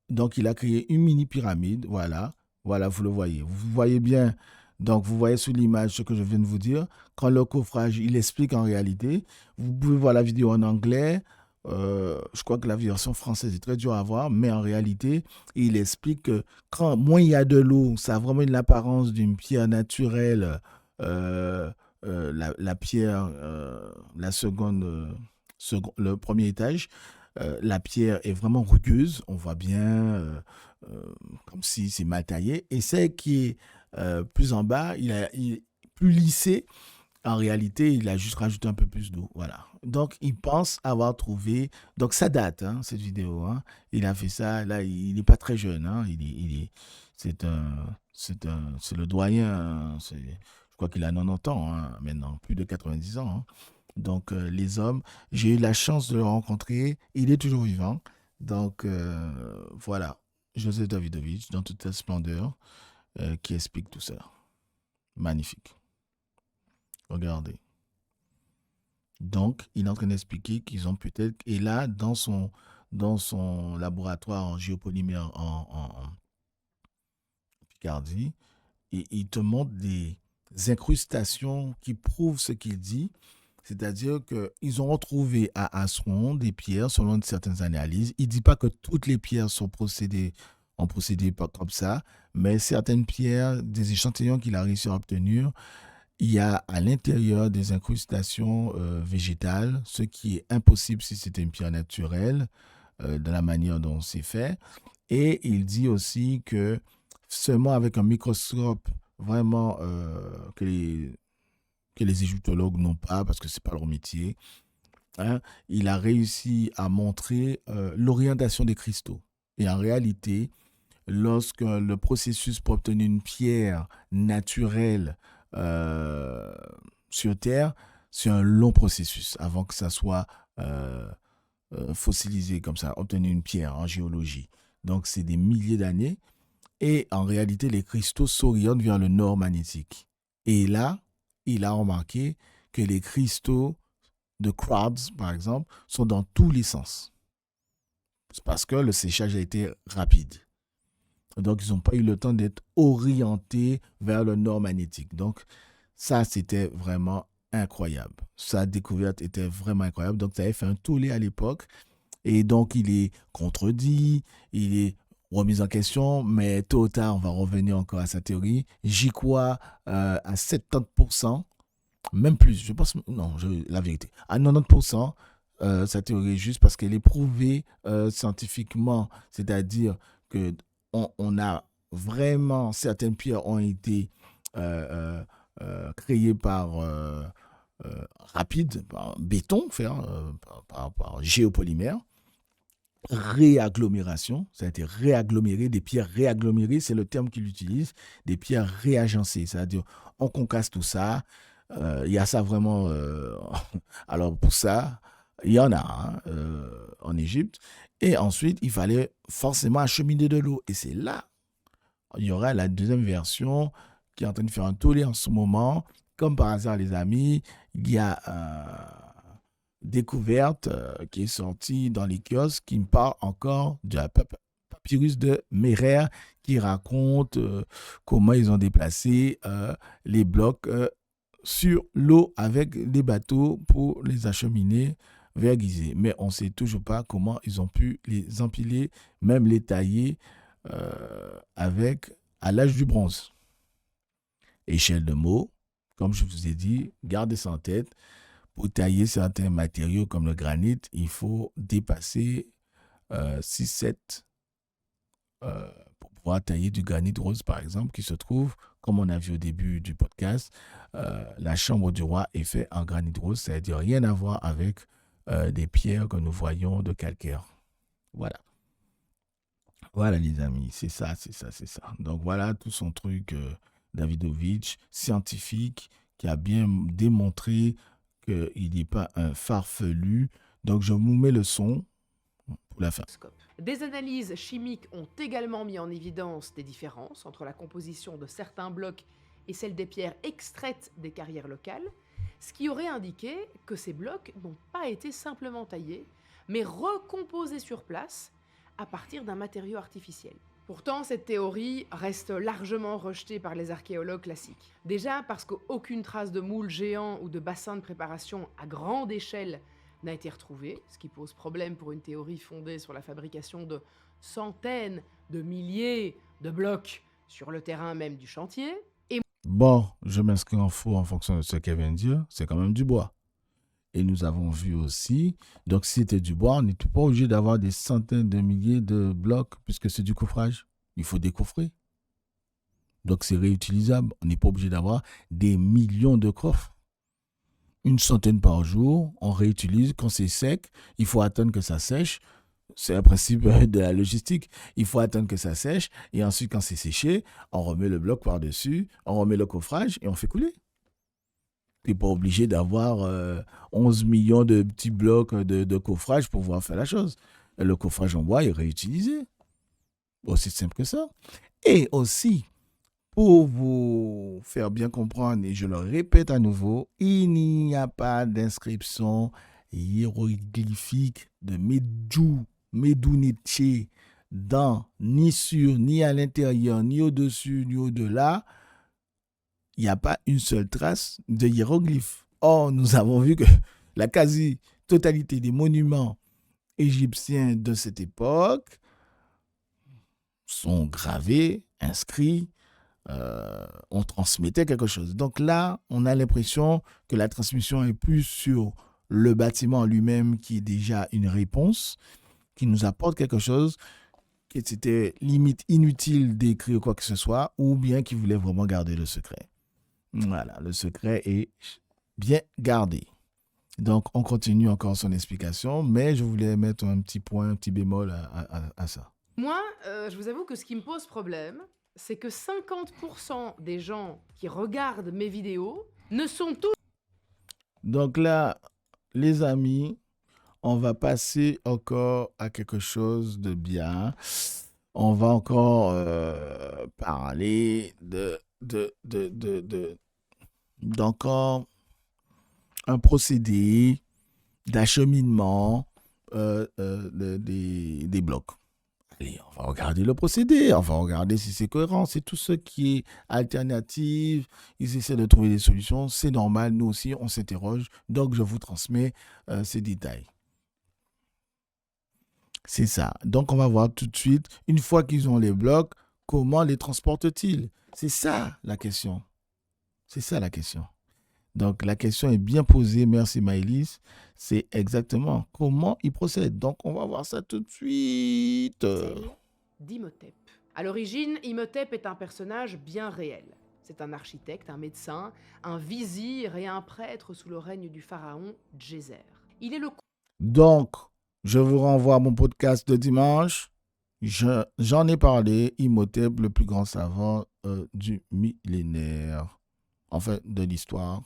donc, il a créé une mini-pyramide. Voilà, vous le voyez. Vous voyez bien... Donc, vous voyez sous l'image ce que je viens de vous dire. Quand le coffrage, il explique en réalité. Vous pouvez voir la vidéo en anglais. Je crois que la version française est très dure à voir. Mais en réalité, il explique que moins il y a de l'eau, ça a vraiment l'apparence d'une pierre naturelle. La pierre, la seconde, le premier étage, la pierre est vraiment rugueuse. On voit bien comme si c'est mal taillé. Et celle qui est plus en bas, il est plus lissé. En réalité, il a juste rajouté un peu plus d'eau. Voilà. Donc, il pense avoir trouvé... Donc, ça date, hein, cette vidéo. Hein. Il a fait ça. Là, il n'est pas très jeune. Hein. C'est le doyen. Hein. Je crois qu'il a 90 ans hein, maintenant. Plus de 90 ans. Hein. Donc, les hommes, j'ai eu la chance de le rencontrer. Il est toujours vivant. Donc, voilà. Joseph Davidovich, dans toute sa splendeur, qui explique tout ça. Magnifique. Regardez. Donc, il est en train d'expliquer qu'ils ont peut-être... Et là, dans son laboratoire en géopolymère en Picardie, il te montre des incrustations qui prouvent ce qu'il dit. C'est-à-dire qu'ils ont retrouvé à Assouan des pierres selon certaines analyses. Il ne dit pas que toutes les pierres ont procédé comme ça, mais certaines pierres, des échantillons qu'il a réussi à obtenir, il y a à l'intérieur des incrustations végétales, ce qui est impossible si c'était une pierre naturelle, de la manière dont c'est fait. Et il dit aussi que seulement avec un microscope vraiment que les égyptologues n'ont pas, parce que ce n'est pas leur métier, hein, il a réussi à montrer l'orientation des cristaux. Et en réalité, lorsque le processus pour obtenir une pierre naturelle sur Terre, c'est un long processus avant que ça soit fossilisé comme ça, obtenir une pierre en géologie. Donc, c'est des milliers d'années. Et en réalité, les cristaux s'orientent vers le nord magnétique. Et là, il a remarqué que les cristaux de quartz, par exemple, sont dans tous les sens. C'est parce que le séchage a été rapide. Donc, ils n'ont pas eu le temps d'être orientés vers le nord magnétique. Donc, ça, c'était vraiment incroyable. Sa découverte était vraiment incroyable. Donc, ça avait fait un tollé à l'époque. Et donc, il est contredit, il est remis en question, mais tôt ou tard, on va revenir encore à sa théorie. J'y crois à 70%, même plus, je pense, non, la vérité, à 90%, sa théorie est juste parce qu'elle est prouvée scientifiquement, c'est-à-dire que on a vraiment, certaines pierres ont été créées par rapide, par béton, par géopolymère. Réagglomération, ça a été réaggloméré, des pierres réagglomérées, c'est le terme qu'il utilise, des pierres réagencées, c'est-à-dire on concasse tout ça, il y a ça vraiment, alors pour ça, il y en a en Égypte, et ensuite il fallait forcément acheminer de l'eau, et c'est là il y aura la deuxième version qui est en train de faire un tollé en ce moment. Comme par hasard, les amis, il y a découverte qui est sortie dans les kiosques qui me parle encore de la papyrus de Merer qui raconte comment ils ont déplacé les blocs sur l'eau avec des bateaux pour les acheminer vers Gizeh. Mais on ne sait toujours pas comment ils ont pu les empiler, même les tailler à l'âge du bronze. Échelle de mots, comme je vous ai dit, gardez ça en tête. Pour tailler certains matériaux comme le granit, il faut dépasser 6-7 pour pouvoir tailler du granit rose, par exemple, qui se trouve, comme on a vu au début du podcast, la chambre du roi est faite en granit rose, c'est-à-dire rien à voir avec des pierres que nous voyons de calcaire. Voilà. Voilà, les amis, c'est ça. Donc, voilà tout son truc, Davidovich, scientifique, qui a bien démontré qu'il n'est pas un farfelu. Donc, je vous mets le son pour la fin. Des analyses chimiques ont également mis en évidence des différences entre la composition de certains blocs et celle des pierres extraites des carrières locales, ce qui aurait indiqué que ces blocs n'ont pas été simplement taillés, mais recomposés sur place à partir d'un matériau artificiel. Pourtant, cette théorie reste largement rejetée par les archéologues classiques. Déjà parce qu'aucune trace de moule géant ou de bassin de préparation à grande échelle n'a été retrouvée, ce qui pose problème pour une théorie fondée sur la fabrication de centaines de milliers de blocs sur le terrain même du chantier. Bon, je m'inscris en faux en fonction de ce qu'elle vient de dire, c'est quand même du bois. Et nous avons vu aussi, donc si c'était du bois, on n'est pas obligé d'avoir des centaines de milliers de blocs, puisque c'est du coffrage. Il faut décoffrer. Donc c'est réutilisable. On n'est pas obligé d'avoir des millions de coffres. Une centaine par jour, on réutilise. Quand c'est sec, il faut attendre que ça sèche. C'est un principe de la logistique. Il faut attendre que ça sèche. Et ensuite, quand c'est séché, on remet le bloc par-dessus, on remet le coffrage et on fait couler. Tu n'es pas obligé d'avoir 11 millions de petits blocs de coffrage pour pouvoir faire la chose. Le coffrage en bois est réutilisé. Aussi simple que ça. Et aussi, pour vous faire bien comprendre, et je le répète à nouveau, il n'y a pas d'inscription hiéroglyphique de Medunetche ni sur, ni à l'intérieur, ni au-dessus, ni au-delà. Il n'y a pas une seule trace de hiéroglyphe. Or, nous avons vu que la quasi-totalité des monuments égyptiens de cette époque sont gravés, inscrits, on transmettait quelque chose. Donc là, on a l'impression que la transmission est plus sur le bâtiment lui-même qui est déjà une réponse, qui nous apporte quelque chose, que c'était limite inutile d'écrire quoi que ce soit, ou bien qui voulait vraiment garder le secret. Voilà, le secret est bien gardé. Donc, on continue encore son explication, mais je voulais mettre un petit point, un petit bémol à ça. Moi, je vous avoue que ce qui me pose problème, c'est que 50% des gens qui regardent mes vidéos ne sont tous... Donc là, les amis, on va passer encore à quelque chose de bien. On va encore parler d'encore un procédé d'acheminement des blocs. Allez, on va regarder le procédé, on va regarder si c'est cohérent. C'est tout ce qui est alternative. Ils essaient de trouver des solutions. C'est normal, nous aussi, on s'interroge. Donc, je vous transmets ces détails. C'est ça. Donc, on va voir tout de suite, une fois qu'ils ont les blocs, comment les transportent-ils? C'est ça la question. C'est ça la question. Donc, la question est bien posée. Merci, Maëlys. C'est exactement comment ils procèdent. Donc, on va voir ça tout de suite. D'Imhotep. À l'origine, Imhotep est un personnage bien réel. C'est un architecte, un médecin, un vizir et un prêtre sous le règne du pharaon Djéser. Il est le... Donc, je vous renvoie à mon podcast de dimanche. J'en ai parlé. Imhotep, le plus grand savant du millénaire. Enfin, de l'histoire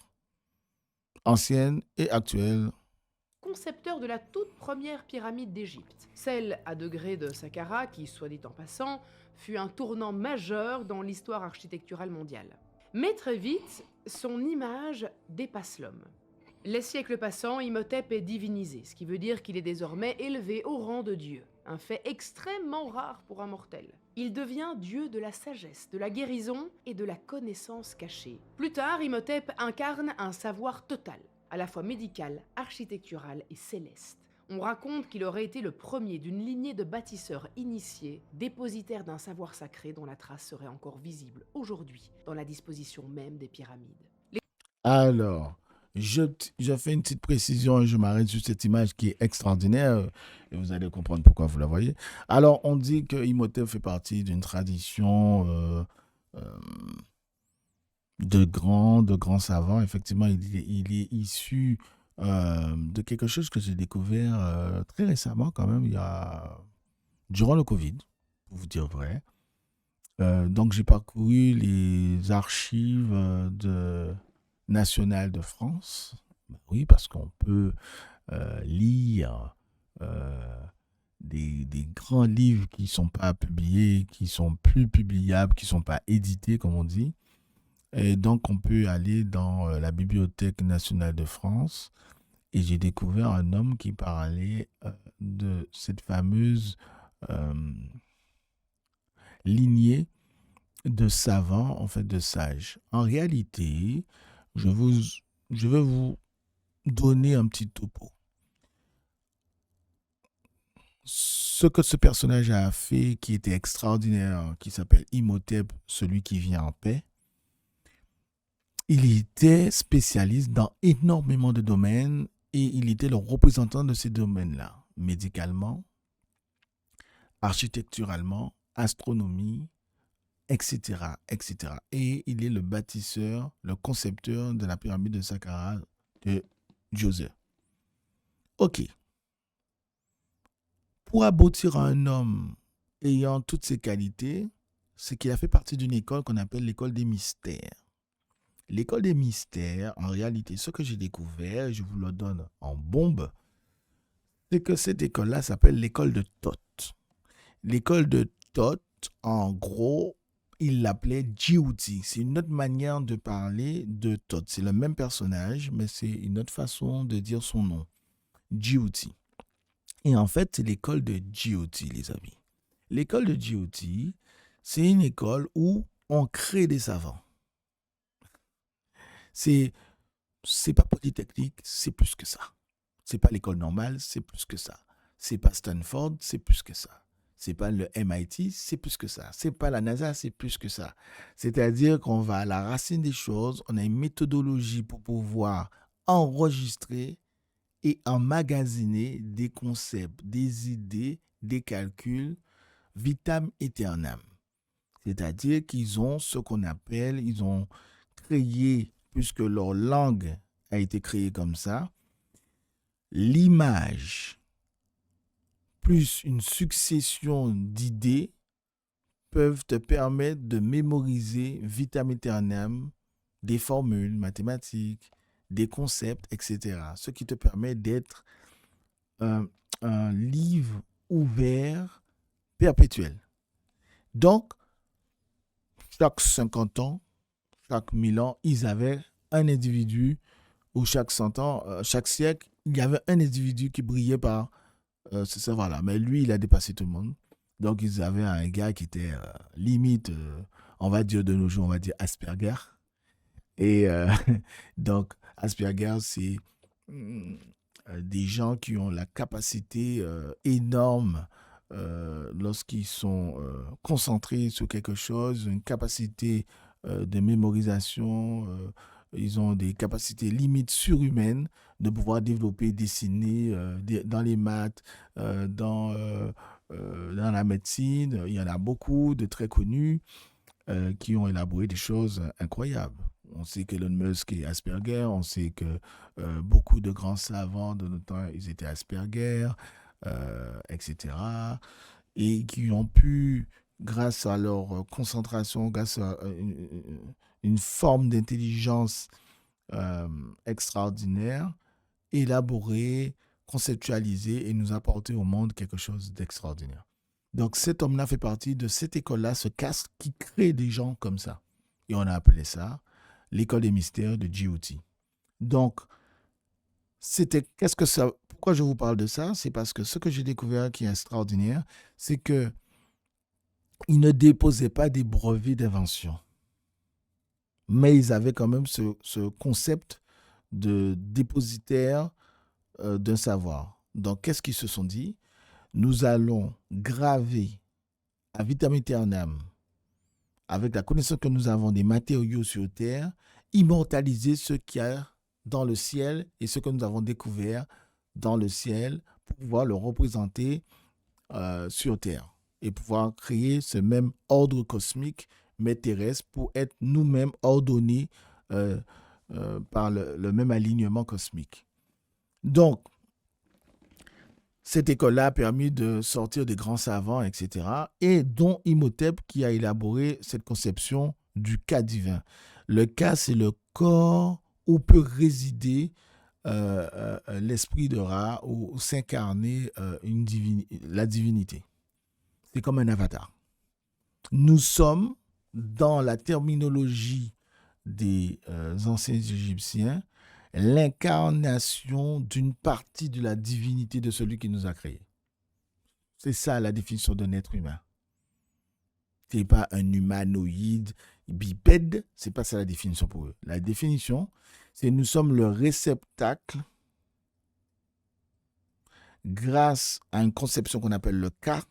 ancienne et actuelle. concepteur de la toute première pyramide d'Égypte, celle à degrés de Saqqara qui, soit dit en passant, fut un tournant majeur dans l'histoire architecturale mondiale. Mais très vite, son image dépasse l'homme. Les siècles passant, Imhotep est divinisé, ce qui veut dire qu'il est désormais élevé au rang de dieu, un fait extrêmement rare pour un mortel. Il devient dieu de la sagesse, de la guérison et de la connaissance cachée. Plus tard, Imhotep incarne un savoir total, à la fois médical, architectural et céleste. On raconte qu'il aurait été le premier d'une lignée de bâtisseurs initiés, dépositaires d'un savoir sacré dont la trace serait encore visible aujourd'hui dans la disposition même des pyramides. Alors, je fais une petite précision et je m'arrête sur cette image qui est extraordinaire et vous allez comprendre pourquoi vous la voyez. Alors, on dit que Imhotep fait partie d'une tradition euh, de grands savants. Effectivement, il est issu de quelque chose que j'ai découvert très récemment quand même, durant le Covid, pour vous dire vrai. Donc, j'ai parcouru les archives nationales de France. Ben oui, parce qu'on peut lire des grands livres qui ne sont pas publiés, qui sont plus publiables, qui ne sont pas édités, comme on dit. Et donc, on peut aller dans la Bibliothèque nationale de France. Et j'ai découvert un homme qui parlait de cette fameuse lignée de savants, en fait, de sages. En réalité, je vais vous donner un petit topo. Ce que ce personnage a fait, qui était extraordinaire, qui s'appelle Imhotep, celui qui vient en paix, il était spécialiste dans énormément de domaines et il était le représentant de ces domaines-là, médicalement, architecturalement, astronomie, etc., etc. Et il est le bâtisseur, le concepteur de la pyramide de Saqqara de Djoser. Ok. Pour aboutir à un homme ayant toutes ces qualités, c'est qu'il a fait partie d'une école qu'on appelle l'école des mystères. L'école des mystères, en réalité, ce que j'ai découvert, je vous le donne en bombe, c'est que cette école-là s'appelle l'école de Thoth. L'école de Thoth, en gros, il l'appelait Djibouti. C'est une autre manière de parler de Thoth. C'est le même personnage, mais c'est une autre façon de dire son nom. Djibouti. Et en fait, c'est l'école de Djibouti, les amis. L'école de Djibouti, c'est une école où on crée des savants. C'est pas Polytechnique, c'est plus que ça. C'est pas l'école normale, c'est plus que ça. C'est pas Stanford, c'est plus que ça. C'est pas le MIT, c'est plus que ça. C'est pas la NASA, c'est plus que ça. C'est-à-dire qu'on va à la racine des choses, on a une méthodologie pour pouvoir enregistrer et emmagasiner des concepts, des idées, des calculs vitam aeternam. C'est-à-dire qu'ils ont ce qu'on appelle, ils ont créé, puisque leur langue a été créée comme ça, l'image plus une succession d'idées peuvent te permettre de mémoriser vitam aeternam des formules mathématiques, des concepts, etc. Ce qui te permet d'être un livre ouvert perpétuel. Donc, chaque 50 ans, chaque 1000 ans, ils avaient un individu, ou chaque 100 ans, chaque siècle, il y avait un individu qui brillait par ce savoir-là. Mais lui, il a dépassé tout le monde. Donc, ils avaient un gars qui était limite, on va dire de nos jours, on va dire Asperger. Et donc, Asperger, c'est des gens qui ont la capacité énorme lorsqu'ils sont concentrés sur quelque chose, une capacité de mémorisation, ils ont des capacités limites surhumaines de pouvoir développer, dessiner dans les maths, dans la médecine. Il y en a beaucoup de très connus qui ont élaboré des choses incroyables. On sait qu'Elon Musk est Asperger, on sait que beaucoup de grands savants de notre temps, ils étaient Asperger, etc. Et qui ont pu, grâce à leur concentration, grâce à une forme d'intelligence extraordinaire, élaborer conceptualiser et nous apporter au monde quelque chose d'extraordinaire. Donc cet homme-là fait partie de cette école-là, ce casque qui crée des gens comme ça. Et on a appelé ça l'école des mystères de GOT. Donc, qu'est-ce que ça, pourquoi je vous parle de ça? C'est parce que ce que j'ai découvert qui est extraordinaire, c'est que ils ne déposaient pas des brevets d'invention. Mais ils avaient quand même ce concept de dépositaire d'un savoir. Donc, qu'est-ce qu'ils se sont dit? Nous allons graver à vitam aeternam, avec la connaissance que nous avons des matériaux sur Terre, immortaliser ce qu'il y a dans le ciel et ce que nous avons découvert dans le ciel pour pouvoir le représenter sur Terre et pouvoir créer ce même ordre cosmique mais terrestre pour être nous-mêmes ordonnés par le même alignement cosmique. Donc, cette école-là a permis de sortir des grands savants, etc., et dont Imhotep qui a élaboré cette conception du cas divin. Le cas, c'est le corps où peut résider l'esprit de Ra, où s'incarner la divinité. C'est comme un avatar. Nous sommes, dans la terminologie des anciens Égyptiens, l'incarnation d'une partie de la divinité de celui qui nous a créés. C'est ça la définition d'un être humain. Ce n'est pas un humanoïde bipède, ce n'est pas ça la définition pour eux. La définition, c'est nous sommes le réceptacle grâce à une conception qu'on appelle le cas,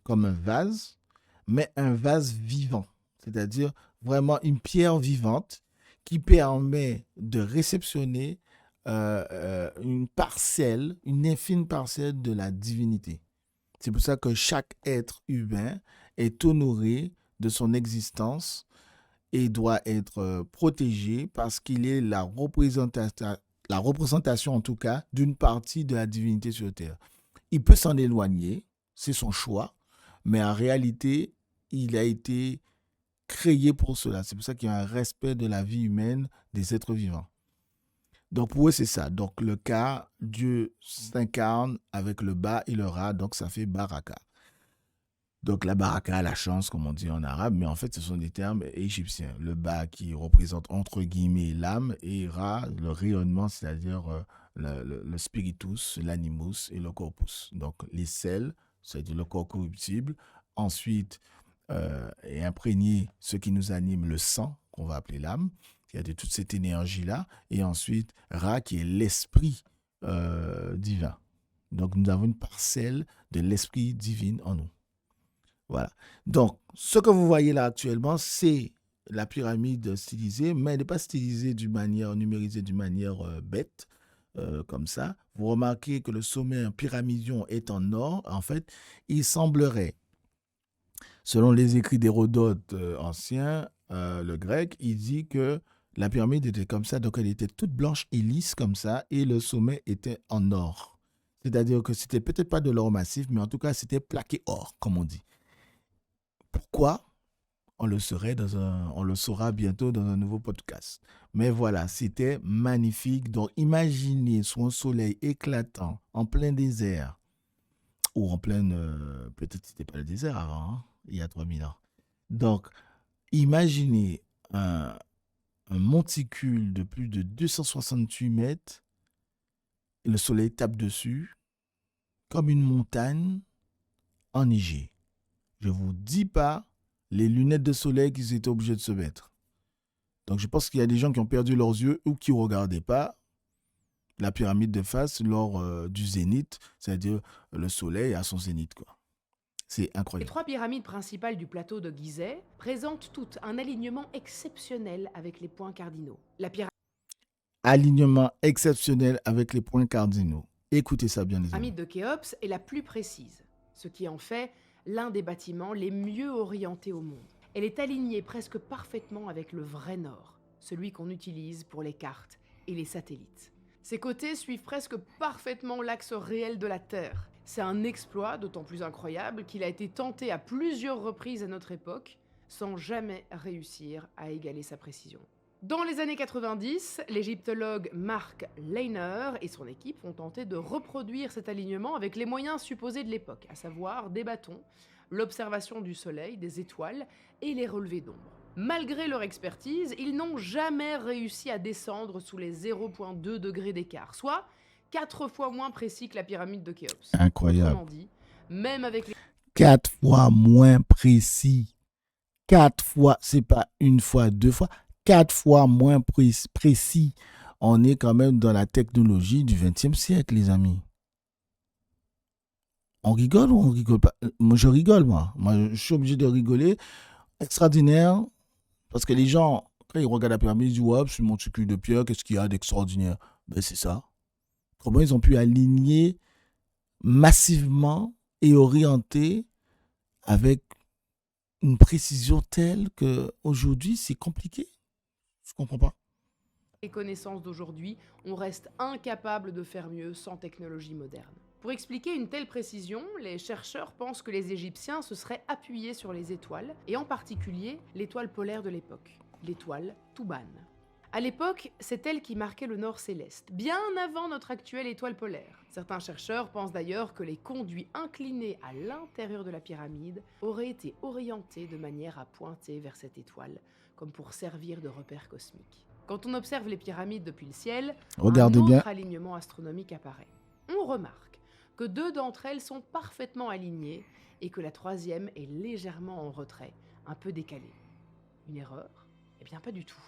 comme un vase, mais un vase vivant, c'est-à-dire vraiment une pierre vivante qui permet de réceptionner une parcelle, une infime parcelle de la divinité. C'est pour ça que chaque être humain est honoré de son existence et doit être protégé parce qu'il est la représentation en tout cas d'une partie de la divinité sur Terre. Il peut s'en éloigner, c'est son choix, mais en réalité, il a été créé pour cela. C'est pour ça qu'il y a un respect de la vie humaine des êtres vivants. Donc pour eux, c'est ça. Donc le cas, Dieu s'incarne avec le Ba et le Ra, donc ça fait Baraka. Donc la Baraka, la chance, comme on dit en arabe, mais en fait, ce sont des termes égyptiens. Le Ba qui représente entre guillemets l'âme et Ra, le rayonnement, c'est-à-dire le spiritus, l'animus et le corpus. Donc les sels, c'est-à-dire le corps corruptible. Ensuite, est imprégné ce qui nous anime, le sang, qu'on va appeler l'âme. Il y a de toute cette énergie-là. Et ensuite, Ra, qui est l'esprit divin. Donc, nous avons une parcelle de l'esprit divin en nous. Voilà. Donc, ce que vous voyez là actuellement, c'est la pyramide stylisée, mais elle n'est pas stylisée d'une manière, numérisée d'une manière bête, comme ça. Vous remarquez que le sommet pyramidion est en or. En fait, il semblerait, selon les écrits d'Hérodote ancien, le grec, il dit que la pyramide était comme ça, donc elle était toute blanche et lisse comme ça, et le sommet était en or. C'est-à-dire que c'était peut-être pas de l'or massif, mais en tout cas, c'était plaqué or, comme on dit. Pourquoi? On le saura bientôt dans un nouveau podcast. Mais voilà, c'était magnifique. Donc, imaginez sous un soleil éclatant, en plein désert, ou en pleine... peut-être que c'était pas le désert avant, hein, il y a 3000 ans. Donc, imaginez un monticule de plus de 268 mètres, et le soleil tape dessus, comme une montagne enneigée. Je ne vous dis pas les lunettes de soleil qu'ils étaient obligés de se mettre. Donc, je pense qu'il y a des gens qui ont perdu leurs yeux ou qui ne regardaient pas la pyramide de face lors du zénith, c'est-à-dire le soleil à son zénith, quoi. C'est incroyable. Les 3 pyramides principales du plateau de Gizeh présentent toutes un alignement exceptionnel avec les points cardinaux. La Alignement exceptionnel avec les points cardinaux. Écoutez ça bien, les amis. pyramide de Khéops est la plus précise, ce qui en fait l'un des bâtiments les mieux orientés au monde. Elle est alignée presque parfaitement avec le vrai nord, celui qu'on utilise pour les cartes et les satellites. Ses côtés suivent presque parfaitement l'axe réel de la Terre. C'est un exploit d'autant plus incroyable qu'il a été tenté à plusieurs reprises à notre époque, sans jamais réussir à égaler sa précision. Dans les années 90, l'égyptologue Mark Lehner et son équipe ont tenté de reproduire cet alignement avec les moyens supposés de l'époque, à savoir des bâtons, l'observation du soleil, des étoiles et les relevés d'ombre. Malgré leur expertise, ils n'ont jamais réussi à descendre sous les 0,2 degrés d'écart, soit 4 fois moins précis que la pyramide de Khéops. Incroyable. Autrement dit, même avec les 4 fois moins précis. 4 fois, c'est pas une fois, 2 fois. 4 fois moins précis. On est quand même dans la technologie du XXe siècle, les amis. On rigole ou on rigole pas? Moi, je rigole, moi. Moi, je suis obligé de rigoler. Extraordinaire. Parce que les gens, quand ils regardent la pyramide, ils disent, ouais, c'est mon monticule de pierre, qu'est-ce qu'il y a d'extraordinaire? Ben, c'est ça. Comment ils ont pu aligner massivement et orienter avec une précision telle qu'aujourd'hui, c'est compliqué. Je comprends pas. connaissances d'aujourd'hui, on reste incapable de faire mieux sans technologie moderne. Pour expliquer une telle précision, les chercheurs pensent que les Égyptiens se seraient appuyés sur les étoiles, et en particulier l'étoile polaire de l'époque, l'étoile Touban. À l'époque, c'est elle qui marquait le nord céleste, bien avant notre actuelle étoile polaire. Certains chercheurs pensent d'ailleurs que les conduits inclinés à l'intérieur de la pyramide auraient été orientés de manière à pointer vers cette étoile, comme pour servir de repère cosmique. Quand on observe les pyramides depuis le ciel, Regardez un bien. autre alignement astronomique apparaît. On remarque que 2 d'entre elles sont parfaitement alignées et que la troisième est légèrement en retrait, un peu décalée. Une erreur? Eh bien pas du tout.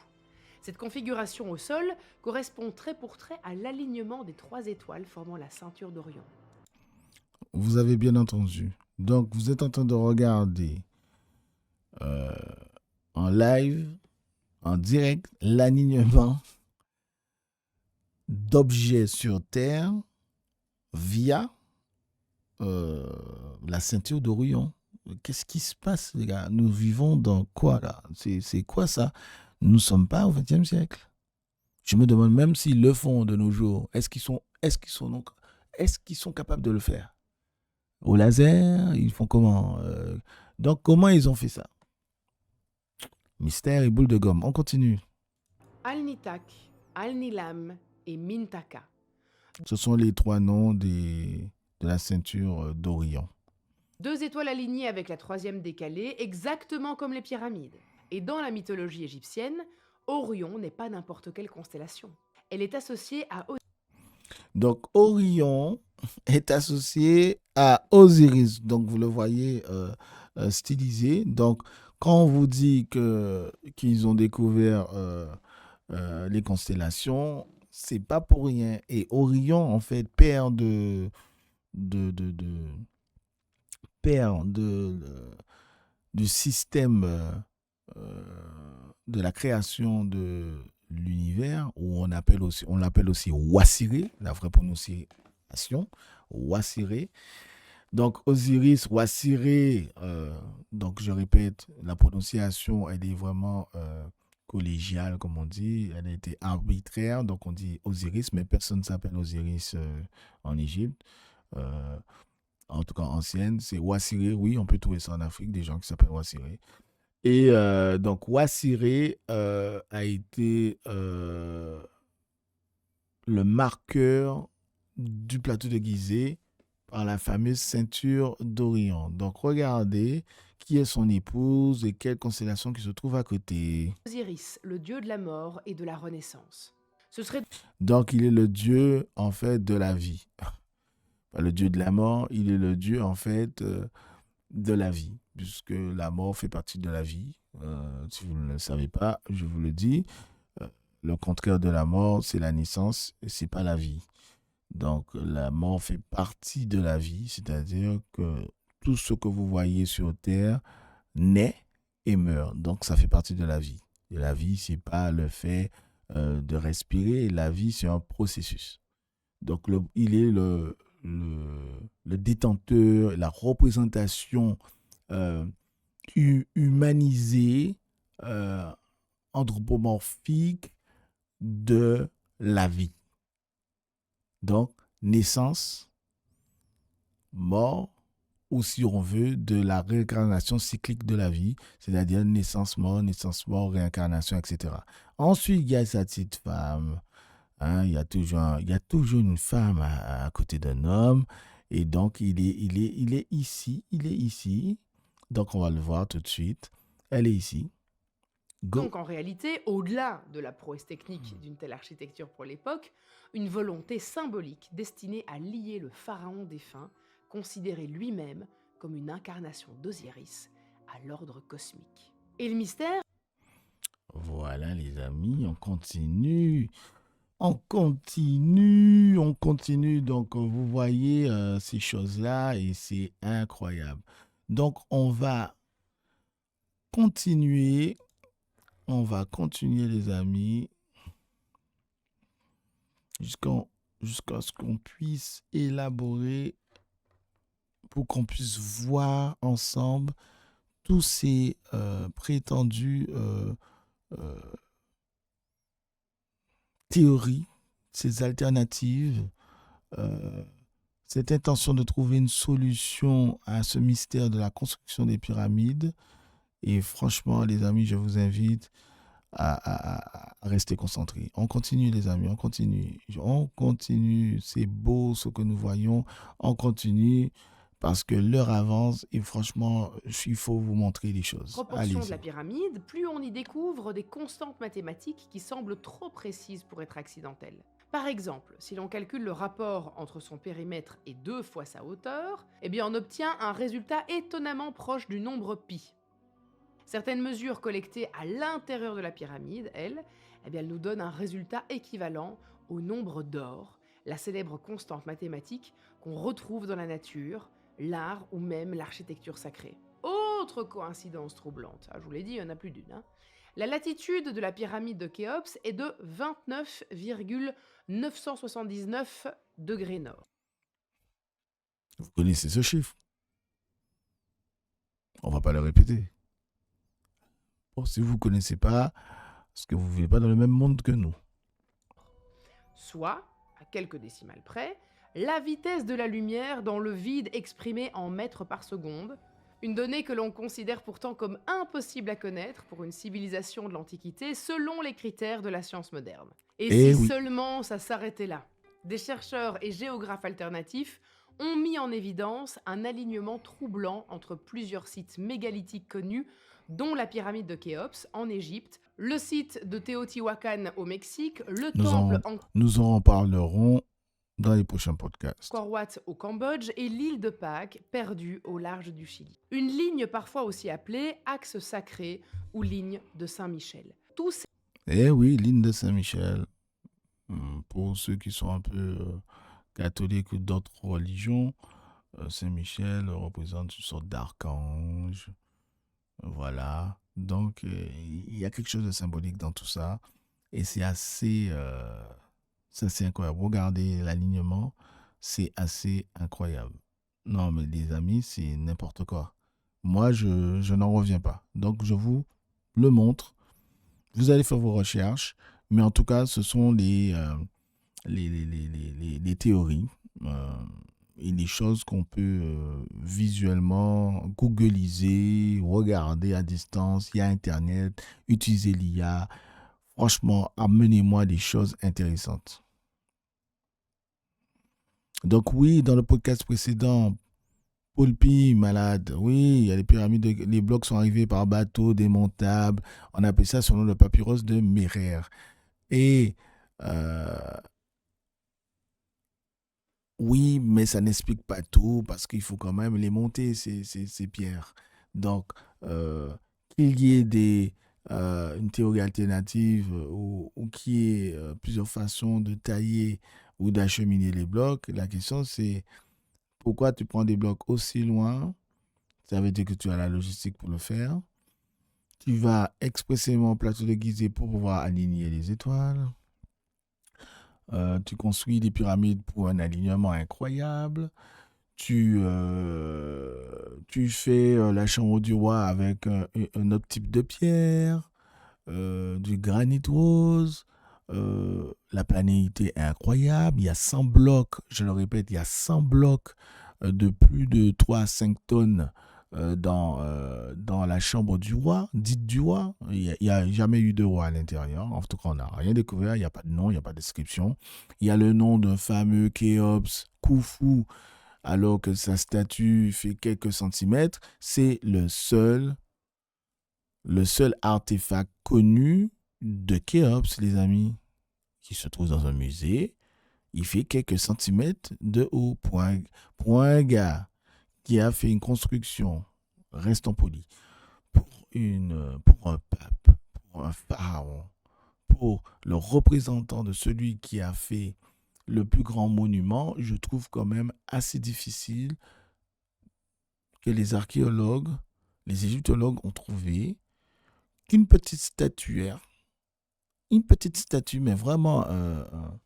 Cette configuration au sol correspond trait pour trait à l'alignement des 3 étoiles formant la ceinture d'Orion. Vous avez bien entendu. Donc, vous êtes en train de regarder en live, en direct, l'alignement d'objets sur Terre via la ceinture d'Orion. Qu'est-ce qui se passe, les gars? Nous vivons dans quoi, là? C'est quoi ça? Nous ne sommes pas au XXe siècle. Je me demande même s'ils le font de nos jours. Est-ce qu'ils sont capables de le faire? Au laser, ils font comment? Donc, comment ils ont fait ça? Mystère et boule de gomme. On continue. Al-Nitak, Al-Nilam et Mintaka. Ce sont les 3 noms de la ceinture d'Orion. 2 étoiles alignées avec la troisième décalée, exactement comme les pyramides. Et dans la mythologie égyptienne, Orion n'est pas n'importe quelle constellation. Elle est associée à Donc, Orion est associé à Osiris. Donc, vous le voyez stylisé. Donc, quand on vous dit qu'ils ont découvert les constellations, c'est pas pour rien. Et Orion, en fait, du système de la création de l'univers, où on l'appelle aussi Wasiré, la vraie prononciation, Wasiré. Donc Osiris, Wasiré, donc je répète, la prononciation, elle est vraiment collégiale, comme on dit, elle a été arbitraire, donc on dit Osiris, mais personne ne s'appelle Osiris en Égypte. En tout cas ancienne, c'est Wasiré, oui, on peut trouver ça en Afrique, des gens qui s'appellent Wasiré. Et donc, Wasiré a été le marqueur du plateau de Gizeh par la fameuse ceinture d'Orion. Donc, regardez qui est son épouse et quelle constellation qui se trouve à côté. Osiris, le dieu de la mort et de la renaissance. Ce serait Donc, il est le dieu, en fait, de la vie. Pas le dieu de la mort, il est le dieu, en fait, de la vie, puisque la mort fait partie de la vie. Si vous ne le savez pas, je vous le dis. Le contraire de la mort, c'est la naissance et c'est pas la vie. Donc, la mort fait partie de la vie, c'est-à-dire que tout ce que vous voyez sur Terre naît et meurt. Donc, ça fait partie de la vie. Et la vie, c'est pas le fait de respirer. La vie, c'est un processus. Donc, il est le détenteur, la représentation humanisée, anthropomorphique de la vie. Donc, naissance, mort, ou si on veut, de la réincarnation cyclique de la vie, c'est-à-dire naissance, mort, réincarnation, etc. Ensuite, il y a sa petite femme. Hein, il y a toujours une femme à côté d'un homme. Et donc, il est ici. Il est ici. Donc, on va le voir tout de suite. Elle est ici. Go. Donc en réalité, au-delà de la prouesse technique d'une telle architecture pour l'époque, une volonté symbolique destinée à lier le pharaon défunt, considéré lui-même comme une incarnation d'Osiris, à l'ordre cosmique. Et le mystère? Voilà, les amis, on continue. On continue. Donc, vous voyez ces choses-là et c'est incroyable. Donc, on va continuer. Les amis, jusqu'à ce qu'on puisse élaborer, pour qu'on puisse voir ensemble tous ces prétendus théories, ces alternatives, cette intention de trouver une solution à ce mystère de la construction des pyramides. Et franchement, les amis, je vous invite à rester concentrés. On continue, les amis, on continue. C'est beau ce que nous voyons. On continue parce que l'heure avance et franchement, il faut vous montrer les choses. Proportion de Allez-y. la pyramide, plus on y découvre des constantes mathématiques qui semblent trop précises pour être accidentelles. Par exemple, si l'on calcule le rapport entre son périmètre et 2 fois sa hauteur, eh bien on obtient un résultat étonnamment proche du nombre pi. Certaines mesures collectées à l'intérieur de la pyramide, elles nous donnent un résultat équivalent au nombre d'or, la célèbre constante mathématique qu'on retrouve dans la nature, l'art ou même l'architecture sacrée. Autre coïncidence troublante, je vous l'ai dit, il y en a plus d'une. La latitude de la pyramide de Khéops est de 29,979 degrés nord. Vous connaissez ce chiffre. On ne va pas le répéter. Bon, si vous ne connaissez pas, parce que vous ne vivez pas dans le même monde que nous. Soit, à quelques décimales près, la vitesse de la lumière dans le vide exprimée en mètres par seconde, une donnée que l'on considère pourtant comme impossible à connaître pour une civilisation de l'Antiquité selon les critères de la science moderne. Et si seulement ça s'arrêtait là. Des chercheurs et géographes alternatifs ont mis en évidence un alignement troublant entre plusieurs sites mégalithiques connus, dont la pyramide de Khéops en Égypte, le site de Teotihuacan au Mexique, le temple nous en parlerons dans les prochains podcasts. Angkor Wat au Cambodge et l'île de Pâques, perdue au large du Chili. Une ligne parfois aussi appelée axe sacré ou ligne de Saint-Michel. Tous oui, ligne de Saint-Michel. Pour ceux qui sont un peu catholiques ou d'autres religions, Saint-Michel représente une sorte d'archange. Voilà. Donc, il y a quelque chose de symbolique dans tout ça. Et c'est assez incroyable. Regardez l'alignement, c'est assez incroyable. Non, mais les amis, c'est n'importe quoi. Moi, je n'en reviens pas. Donc, je vous le montre. Vous allez faire vos recherches. Mais en tout cas, ce sont les théories et les choses qu'on peut visuellement googliser, regarder à distance. Il y a Internet, utiliser l'IA. Franchement, amenez-moi des choses intéressantes. Donc oui, dans le podcast précédent, Paul Pi, malade. Oui, il y a les pyramides, les blocs sont arrivés par bateau démontable. On appelle ça selon le papyrus de Merer. Et oui, mais ça n'explique pas tout parce qu'il faut quand même les monter, ces pierres. Donc, qu'il y ait une théorie alternative ou qu'il y ait plusieurs façons de tailler ou d'acheminer les blocs, la question c'est pourquoi tu prends des blocs aussi loin? Ça veut dire que tu as la logistique pour le faire. Tu vas expressément au plateau de Gizeh pour pouvoir aligner les étoiles. Tu construis des pyramides pour un alignement incroyable. Tu fais la chambre du roi avec un autre type de pierre, du granit rose. La planéité est incroyable. Il y a 100 blocs, je le répète, il y a 100 blocs de plus de 3 à 5 tonnes dans la chambre du roi, dite du roi. Il n'y a jamais eu de roi à l'intérieur. En tout cas, on n'a rien découvert. Il n'y a pas de nom, il n'y a pas de description. Il y a le nom d'un fameux Khéops, Khufu, alors que sa statue fait quelques centimètres. C'est le seul artefact connu de Khéops, les amis, qui se trouve dans un musée. Il fait quelques centimètres de haut pour un gars qui a fait une construction, restons polis, pour un pape, pour un pharaon, pour le représentant de celui qui a fait le plus grand monument. Je trouve quand même assez difficile que les archéologues, les égyptologues ont trouvé qu'une petite statuaire, mais vraiment un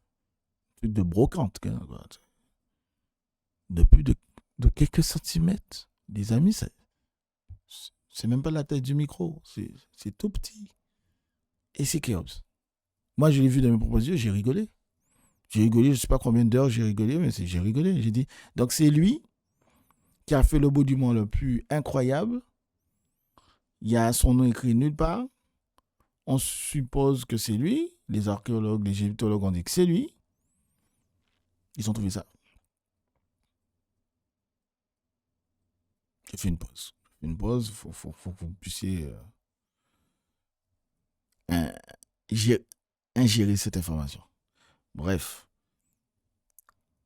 truc de brocante, quoi, de plus de quelques centimètres. Les amis, c'est même pas la taille du micro, c'est tout petit. Et c'est Khéops. Moi, je l'ai vu dans mes propres yeux, j'ai rigolé. J'ai rigolé, je ne sais pas combien d'heures j'ai rigolé, mais j'ai rigolé. J'ai dit, donc c'est lui qui a fait le monument le plus incroyable. Il y a son nom écrit nulle part. On suppose que c'est lui. Les archéologues, les égyptologues ont dit que c'est lui. Ils ont trouvé ça. J'ai fait une pause. Une pause, faut que vous puissiez ingérer cette information. Bref,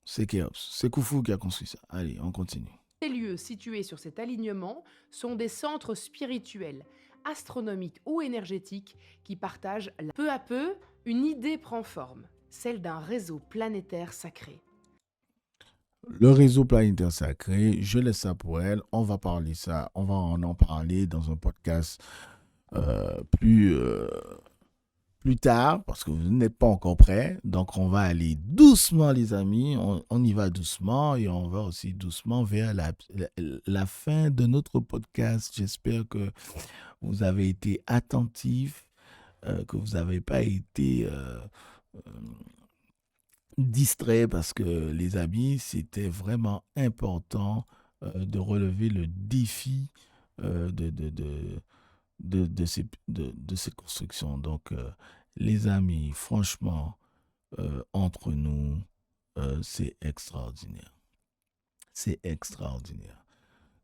c'est Khéops. C'est Khufu qui a construit ça. Allez, on continue. Les lieux situés sur cet alignement sont des centres spirituels, astronomiques ou énergétiques qui partagent peu à peu, une idée prend forme, celle d'un réseau planétaire sacré. Le réseau planétaire sacré, je laisse ça pour elle. On va en parler dans un podcast plus tard, parce que vous n'êtes pas encore prêts. Donc, on va aller doucement, les amis. On y va doucement et on va aussi doucement vers la fin de notre podcast. J'espère que vous avez été attentifs, que vous n'avez pas été distraits, parce que, les amis, c'était vraiment important de relever le défi de ces constructions. Donc, les amis, franchement, entre nous, c'est extraordinaire. C'est extraordinaire.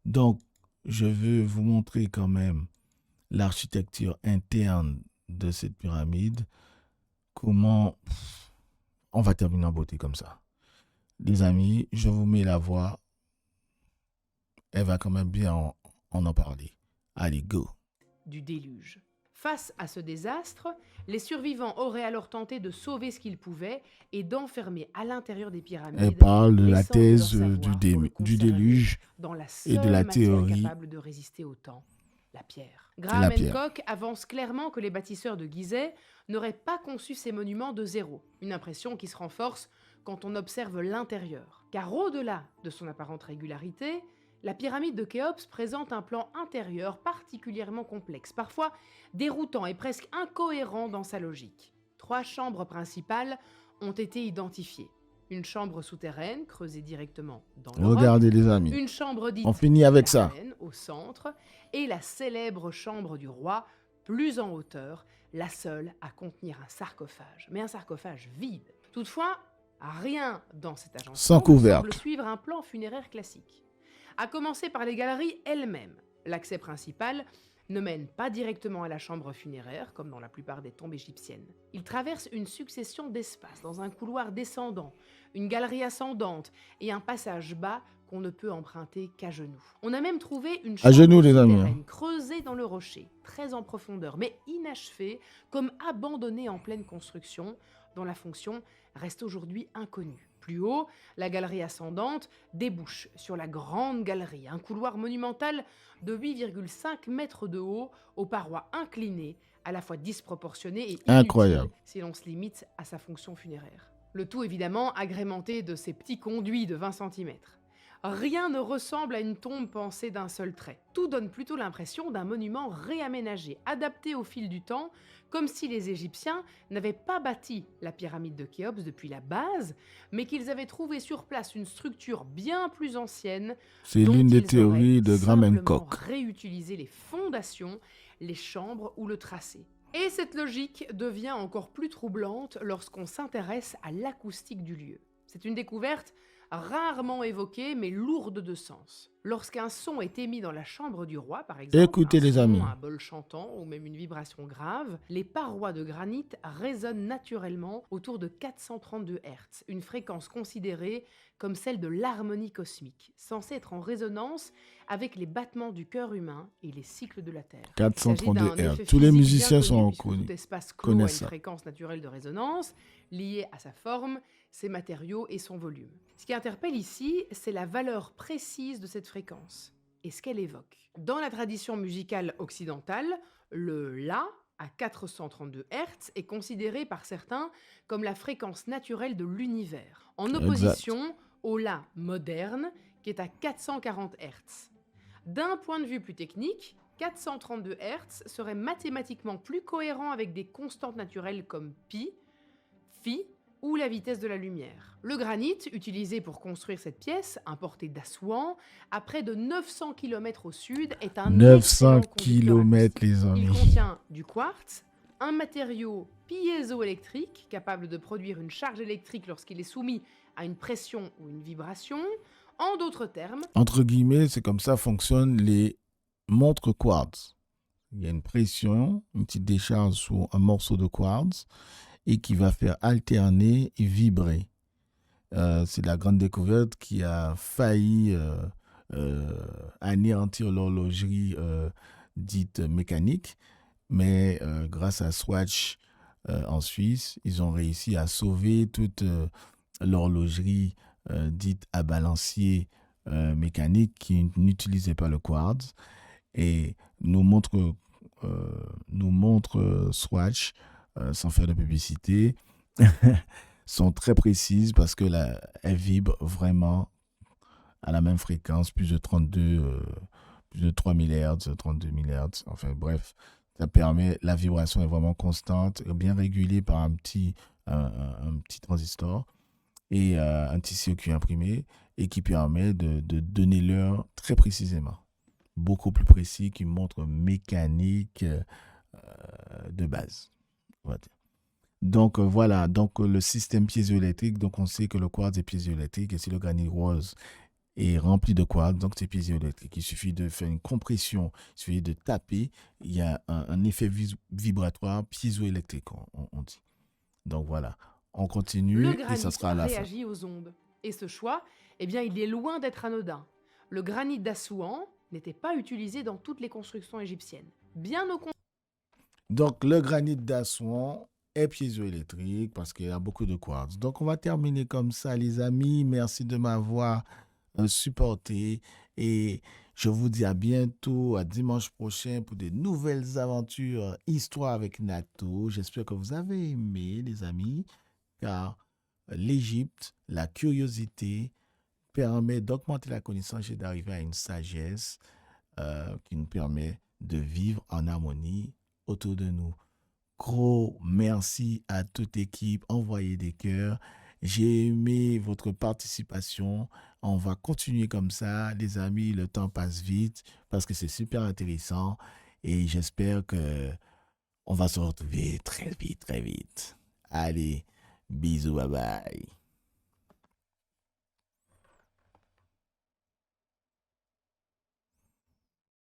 Donc, je veux vous montrer quand même l'architecture interne de cette pyramide. Comment on va terminer en beauté comme ça. Les amis, je vous mets la voix. Elle va quand même bien en parler. Allez, go. Du déluge. Face à ce désastre, les survivants auraient alors tenté de sauver ce qu'ils pouvaient et d'enfermer à l'intérieur des pyramides. Elle parle de la l'essence de thèse leur savoir pour le du conserver déluge dans la et de seule la matière théorie. capable de résister au temps, la pierre. Graham Hancock avance clairement que les bâtisseurs de Gizeh n'auraient pas conçu ces monuments de zéro, une impression qui se renforce quand on observe l'intérieur. Car au-delà de son apparente régularité, la pyramide de Khéops présente un plan intérieur particulièrement complexe, parfois déroutant et presque incohérent dans sa logique. 3 chambres principales ont été identifiées. Une chambre souterraine, creusée directement dans le roc. Regardez, les amis. Une chambre dite on finit avec ça. au centre, et la célèbre chambre du roi, plus en hauteur, la seule à contenir un sarcophage. Mais un sarcophage vide. Toutefois, rien dans cet agencement Sans couvercle. semble suivre un plan funéraire classique. À commencer par les galeries elles-mêmes. L'accès principal ne mène pas directement à la chambre funéraire, comme dans la plupart des tombes égyptiennes. Il traverse une succession d'espaces dans un couloir descendant, une galerie ascendante et un passage bas qu'on ne peut emprunter qu'à genoux. On a même trouvé une chambre souterraine creusée dans le rocher, très en profondeur, mais inachevée, comme abandonnée en pleine construction, dont la fonction reste aujourd'hui inconnue. Plus haut, la galerie ascendante débouche sur la grande galerie, un couloir monumental de 8,5 mètres de haut, aux parois inclinées, à la fois disproportionnées et inutiles, si l'on se limite à sa fonction funéraire. Le tout évidemment agrémenté de ces petits conduits de 20 cm. Rien ne ressemble à une tombe pensée d'un seul trait. Tout donne plutôt l'impression d'un monument réaménagé, adapté au fil du temps, comme si les Égyptiens n'avaient pas bâti la pyramide de Khéops depuis la base, mais qu'ils avaient trouvé sur place une structure bien plus ancienne C'est dont l'une des ils auraient théories de Graham simplement Hancock. réutilisé les fondations, les chambres ou le tracé. Et cette logique devient encore plus troublante lorsqu'on s'intéresse à l'acoustique du lieu. C'est une découverte rarement évoquée mais lourde de sens. Lorsqu'un son est émis dans la chambre du roi, par exemple, Écoutez un les son, amis. un bol chantant ou même une vibration grave, les parois de granit résonnent naturellement autour de 432 Hz, une fréquence considérée comme celle de l'harmonie cosmique, censée être en résonance avec les battements du cœur humain et les cycles de la Terre. Il s'agit 432 d'un Hz. effet Tous les physique musiciens bien connu, sont puisque tout espace clos a connaissent une ça. fréquence naturelle de résonance liée à sa forme, ses matériaux et son volume. Ce qui interpelle ici, c'est la valeur précise de cette fréquence et ce qu'elle évoque. Dans la tradition musicale occidentale, le La à 432 Hz est considéré par certains comme la fréquence naturelle de l'univers, en Exact. opposition au La moderne qui est à 440 Hz. D'un point de vue plus technique, 432 Hz serait mathématiquement plus cohérent avec des constantes naturelles comme pi, phi ou la vitesse de la lumière. Le granit, utilisé pour construire cette pièce, importé d'Assouan, à près de 900 km au sud, est un 900 excellent conducteur kilomètres, acoustique. les amis. Il contient du quartz, un matériau piézoélectrique capable de produire une charge électrique lorsqu'il est soumis à une pression ou une vibration. En d'autres termes, Entre guillemets, c'est comme ça fonctionnent les montres quartz. Il y a une pression, une petite décharge sur un morceau de quartz et qui va faire alterner et vibrer. C'est la grande découverte qui a failli anéantir l'horlogerie dite mécanique, mais grâce à Swatch en Suisse, ils ont réussi à sauver toute l'horlogerie dite à balancier mécanique qui n'utilisait pas le quartz et nous montre Swatch, sans faire de publicité, sont très précises parce que elles vibrent vraiment à la même fréquence, plus de 3000 Hz, 32 000 Hz, enfin bref, ça permet, la vibration est vraiment constante, bien régulée par un petit transistor et un petit circuit imprimé et qui permet de donner l'heure très précisément, beaucoup plus précis qu'une montre mécanique de base. Donc voilà, donc le système piézoélectrique, donc on sait que le quartz est piézoélectrique et si le granit rose est rempli de quartz, donc c'est piézoélectrique. Il suffit de faire une compression, il suffit de taper, il y a un effet vibratoire piézoélectrique, on dit. Donc voilà, on continue le et granit ça sera à la fin. réagit aux ondes. Et ce choix, eh bien, il est loin d'être anodin. Le granit d'Assouan n'était pas utilisé dans toutes les constructions égyptiennes. Bien au contraire. Donc le granit d'Assouan est piézoélectrique parce qu'il y a beaucoup de quartz. Donc on va terminer comme ça, les amis. Merci de m'avoir supporté et je vous dis à bientôt, à dimanche prochain pour de nouvelles aventures, histoire avec Nato. J'espère que vous avez aimé, les amis, car l'Égypte, la curiosité permet d'augmenter la connaissance et d'arriver à une sagesse qui nous permet de vivre en harmonie autour de nous. Gros merci à toute l'équipe. Envoyez des cœurs. J'ai aimé votre participation. On va continuer comme ça, les amis. Le temps passe vite parce que c'est super intéressant et j'espère que on va se retrouver très vite, très vite. Allez, bisous, bye bye.